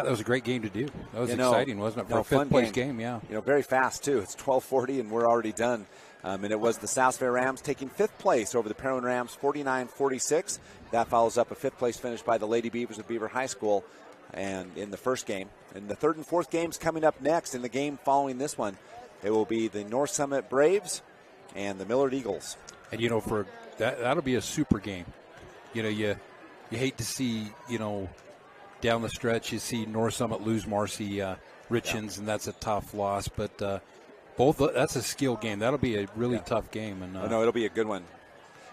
was a great game to do. That was exciting, wasn't it? For a fifth-place game, yeah. Very fast, too. It's 12:40, and we're already done. And it was the South Sevier Rams taking fifth place over the Parowan Rams, 49-46. That follows up a fifth-place finish by the Lady Beavers of Beaver High School and in the first game. And the third and fourth games coming up next in the game following this one. It will be the North Summit Braves and the Millard Eagles. And, that'll be a super game. You hate to see, down the stretch, you see North Summit lose Marcy Richens, and that's a tough loss. But that's a skill game. That'll be a really tough game. And it'll be a good one.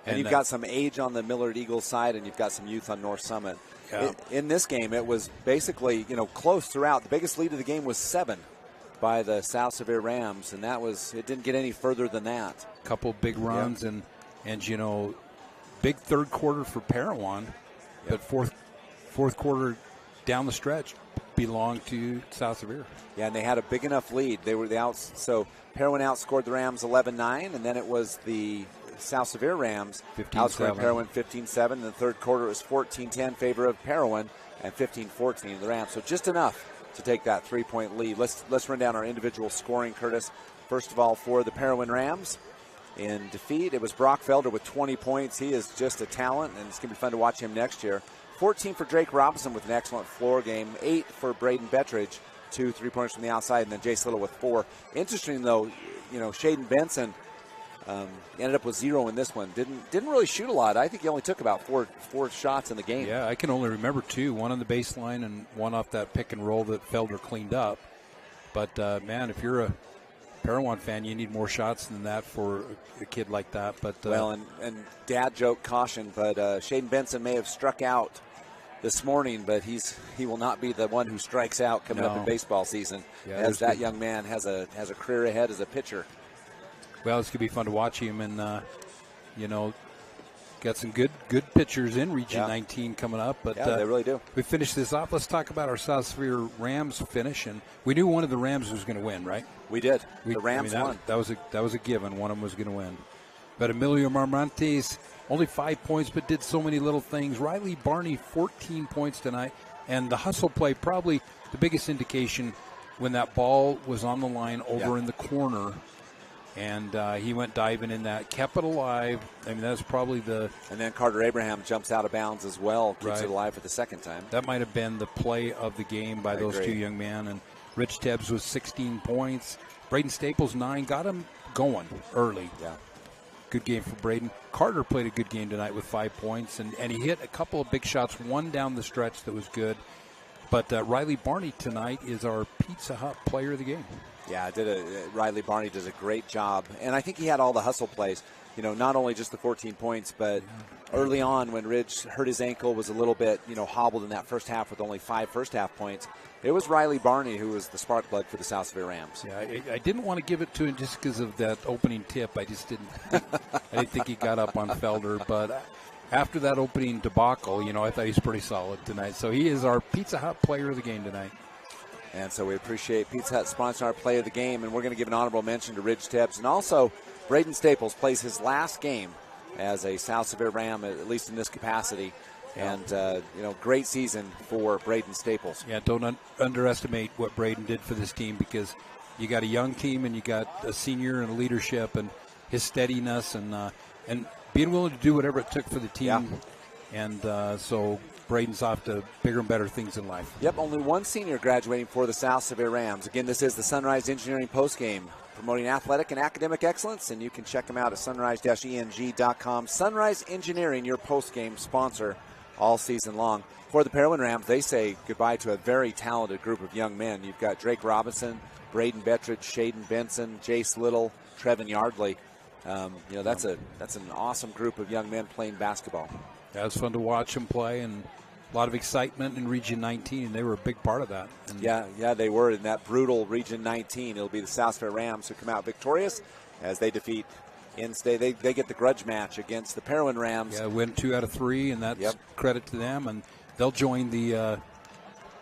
And you've got some age on the Millard Eagles side, and you've got some youth on North Summit. Yeah. In this game, it was basically, close throughout. The biggest lead of the game was 7 by the South Sevier Rams, and it didn't get any further than that. A couple big runs, and big third quarter for Parowan, but fourth quarter down the stretch belonged to South Sevier. Yeah, and they had a big enough lead. So Parowan outscored the Rams 11-9, and then it was the South Sevier Rams outscored Parowan 15-7. In the third quarter, it was 14-10 in favor of Parowan and 15-14 the Rams. So just enough to take that 3-point lead. Let's run down our individual scoring, Curtis. First of all, for the Parowan Rams, in defeat, it was Brock Felder with 20 points. He is just a talent, and it's going to be fun to watch him next year. 14 for Drake Robinson with an excellent floor game. 8 for Braden Bettridge, 2 3-pointers from the outside, and then Jace Little with 4. Interesting, though, Shaden Benson ended up with 0 in this one. Didn't really shoot a lot. I think he only took about four shots in the game. Yeah, I can only remember 2. One on the baseline and one off that pick and roll that Felder cleaned up. But, man, if you're a Parowan fan, you need more shots than that for a kid like that. But and dad joke caution, but Shaden Benson may have struck out this morning, but he will not be the one who strikes out coming up in baseball season, as that young man has a career ahead as a pitcher. Well, it's going to be fun to watch him, and, got some good pitchers in Region 19 coming up. But they really do. We finish this off. Let's talk about our South Sevier Rams finish. And we knew one of the Rams was going to win, right? We did. The Rams won. That was a given. One of them was going to win. But Emilio Marmontes, only 5 points, but did so many little things. Riley Barney, 14 points tonight. And the hustle play, probably the biggest indication when that ball was on the line over in the corner. And he went diving in that, kept it alive. I mean, that's probably And then Carter Abraham jumps out of bounds as well, keeps it alive for the second time. That might have been the play of the game by those two young men. And Rich Tebbs with 16 points. Braden Staples, 9, got him going early. Yeah. Good game for Braden. Carter played a good game tonight with 5 points. And he hit a couple of big shots, one down the stretch that was good. But Riley Barney tonight is our Pizza Hut player of the game. Yeah, Riley Barney does a great job. And I think he had all the hustle plays. Not only just the 14 points, but early on when Ridge hurt his ankle, was a little bit, hobbled in that first half with only 5 first-half points. It was Riley Barney who was the spark plug for the South Sevier Rams. Yeah, I didn't want to give it to him just because of that opening tip. I just didn't think he got up on Felder. But after that opening debacle, I thought he was pretty solid tonight. So he is our Pizza Hut player of the game tonight. And so we appreciate Pizza Hut sponsoring our play of the game. And we're going to give an honorable mention to Ridge Tebbs. And also, Braden Staples plays his last game as a South Sevier Ram, at least in this capacity. And, great season for Braden Staples. Yeah, don't underestimate what Braden did for this team, because you got a young team and you got a senior and a leadership, and his steadiness and being willing to do whatever it took for the team. Yeah. And so Braden's off to bigger and better things in life. Yep, only one senior graduating for the South Sevier Rams. Again, this is the Sunrise Engineering postgame, promoting athletic and academic excellence, and you can check them out at sunrise-eng.com. Sunrise Engineering, your postgame sponsor all season long. For the Parowan Rams, they say goodbye to a very talented group of young men. You've got Drake Robinson, Braden Bettridge, Shaden Benson, Jace Little, Trevin Yardley. That's an awesome group of young men playing basketball. Yeah, it was fun to watch them play, and a lot of excitement in Region 19, and they were a big part of that. And yeah, they were in that brutal Region 19. It'll be the South Sevier Rams who come out victorious as they defeat in-state. They get the grudge match against the Parowan Rams. Yeah, win 2 out of 3, and that's credit to them. And they'll join the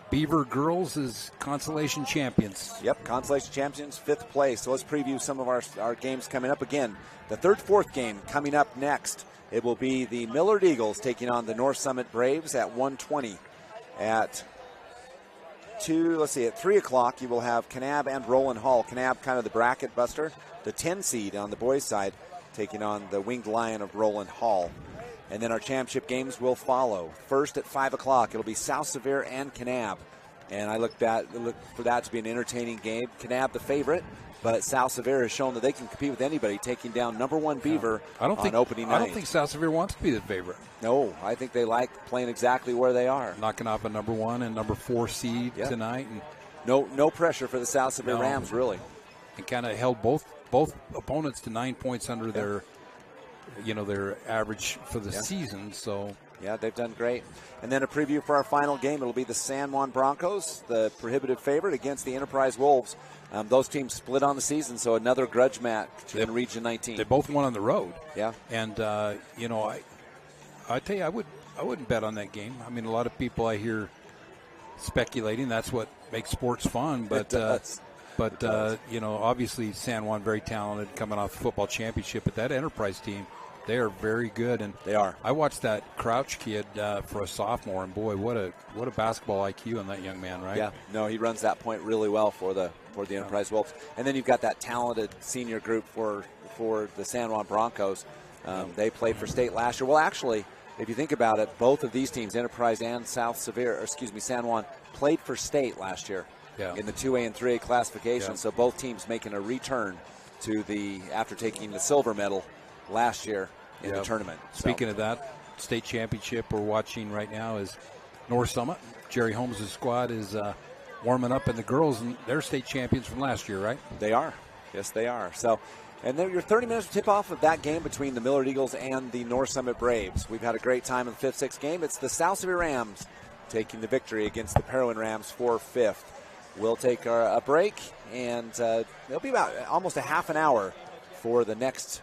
Beaver girls as consolation champions. Yep, consolation champions, 5th place. So let's preview some of our games coming up. Again, the 3rd, 4th game coming up next. It will be the Millard Eagles taking on the North Summit Braves at 1:20. At 3 o'clock, you will have Kanab and Roland Hall. Kanab, kind of the bracket buster, the 10 seed on the boys' side, taking on the Winged Lion of Roland Hall. And then our championship games will follow. First at 5 o'clock, it'll be South Sevier and Kanab. And I look for that to be an entertaining game. Kanab the favorite, but South Sevier has shown that they can compete with anybody, taking down number 1 Beaver on opening night. I don't think South Sevier wants to be the favorite. No, I think they like playing exactly where they are. Knocking off a number 1 and number 4 seed tonight. And no pressure for the South Sevier Rams, really. And kind of held both opponents to 9 points under their average for the season. So yeah, they've done great. And then a preview for our final game. It'll be the San Juan Broncos, the prohibitive favorite, against the Enterprise Wolves. Those teams split on the season, so another grudge match in Region 19. They both won on the road. Yeah. And I tell you, I wouldn't bet on that game. I mean, a lot of people I hear speculating. That's what makes sports fun. But obviously San Juan very talented, coming off the football championship. But that Enterprise team, they are very good, and they are. I watched that Crouch kid for a sophomore, and boy, what a basketball IQ on that young man, right? Yeah, no, he runs that point really well for the Enterprise Wolves. And then you've got that talented senior group for the San Juan Broncos. They played for state last year. Well, actually, if you think about it, both of these teams, Enterprise and San Juan, played for state last year in the 2A and 3A classification. Yeah. So both teams making a return to after taking the silver medal last year in the tournament. Speaking of that, state championship we're watching right now is North Summit. Jerry Holmes' squad is warming up, and the girls, and they're state champions from last year, right? They are. Yes, they are. So, and then your 30 minutes tip-off of that game between the Millard Eagles and the North Summit Braves. We've had a great time in the 5th, 6th game. It's the South Sevier Rams taking the victory against the Parowan Rams for 5th. We'll take a break, and it'll be about almost a half an hour for the next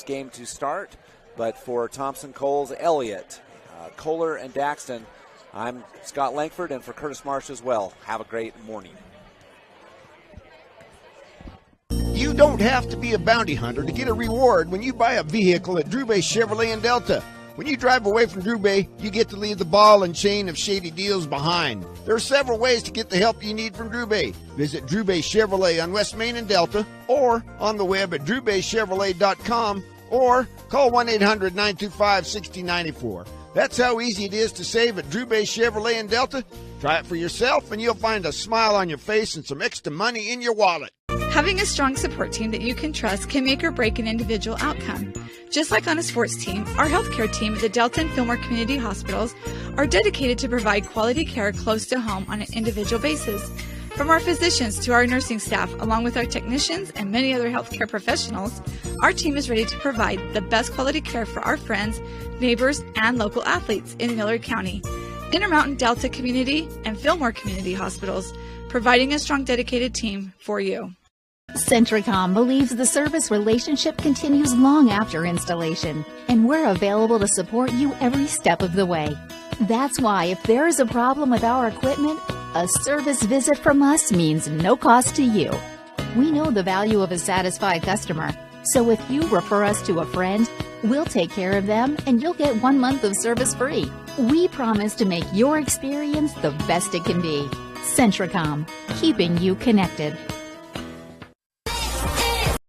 game to start. But for Thompson, Coles, Elliott, Kohler, and Daxton, I'm Scott Langford, and for Curtis Marsh as well. Have a great morning. You don't have to be a bounty hunter to get a reward when you buy a vehicle at Drew Bay Chevrolet in Delta. When you drive away from Drew Bay, you get to leave the ball and chain of shady deals behind. There are several ways to get the help you need from Drew Bay. Visit Drew Bay Chevrolet on West Main and Delta, or on the web at drewbaychevrolet.com, or call 1-800-925-6094. That's how easy it is to save at Drew Bay Chevrolet in Delta. Try it for yourself, and you'll find a smile on your face and some extra money in your wallet. Having a strong support team that you can trust can make or break an individual outcome. Just like on a sports team, our healthcare team at the Delta and Fillmore Community Hospitals are dedicated to provide quality care close to home on an individual basis. From our physicians to our nursing staff, along with our technicians and many other healthcare professionals, our team is ready to provide the best quality care for our friends, neighbors, and local athletes in Millard County. Intermountain Delta Community and Fillmore Community Hospitals, providing a strong, dedicated team for you. Centricom believes the service relationship continues long after installation, and we're available to support you every step of the way. That's why if there is a problem with our equipment, a service visit from us means no cost to you. We know the value of a satisfied customer, So if you refer us to a friend, we'll take care of them and you'll get 1 month of service free. We promise to make your experience the best it can be. Centricom, keeping you connected.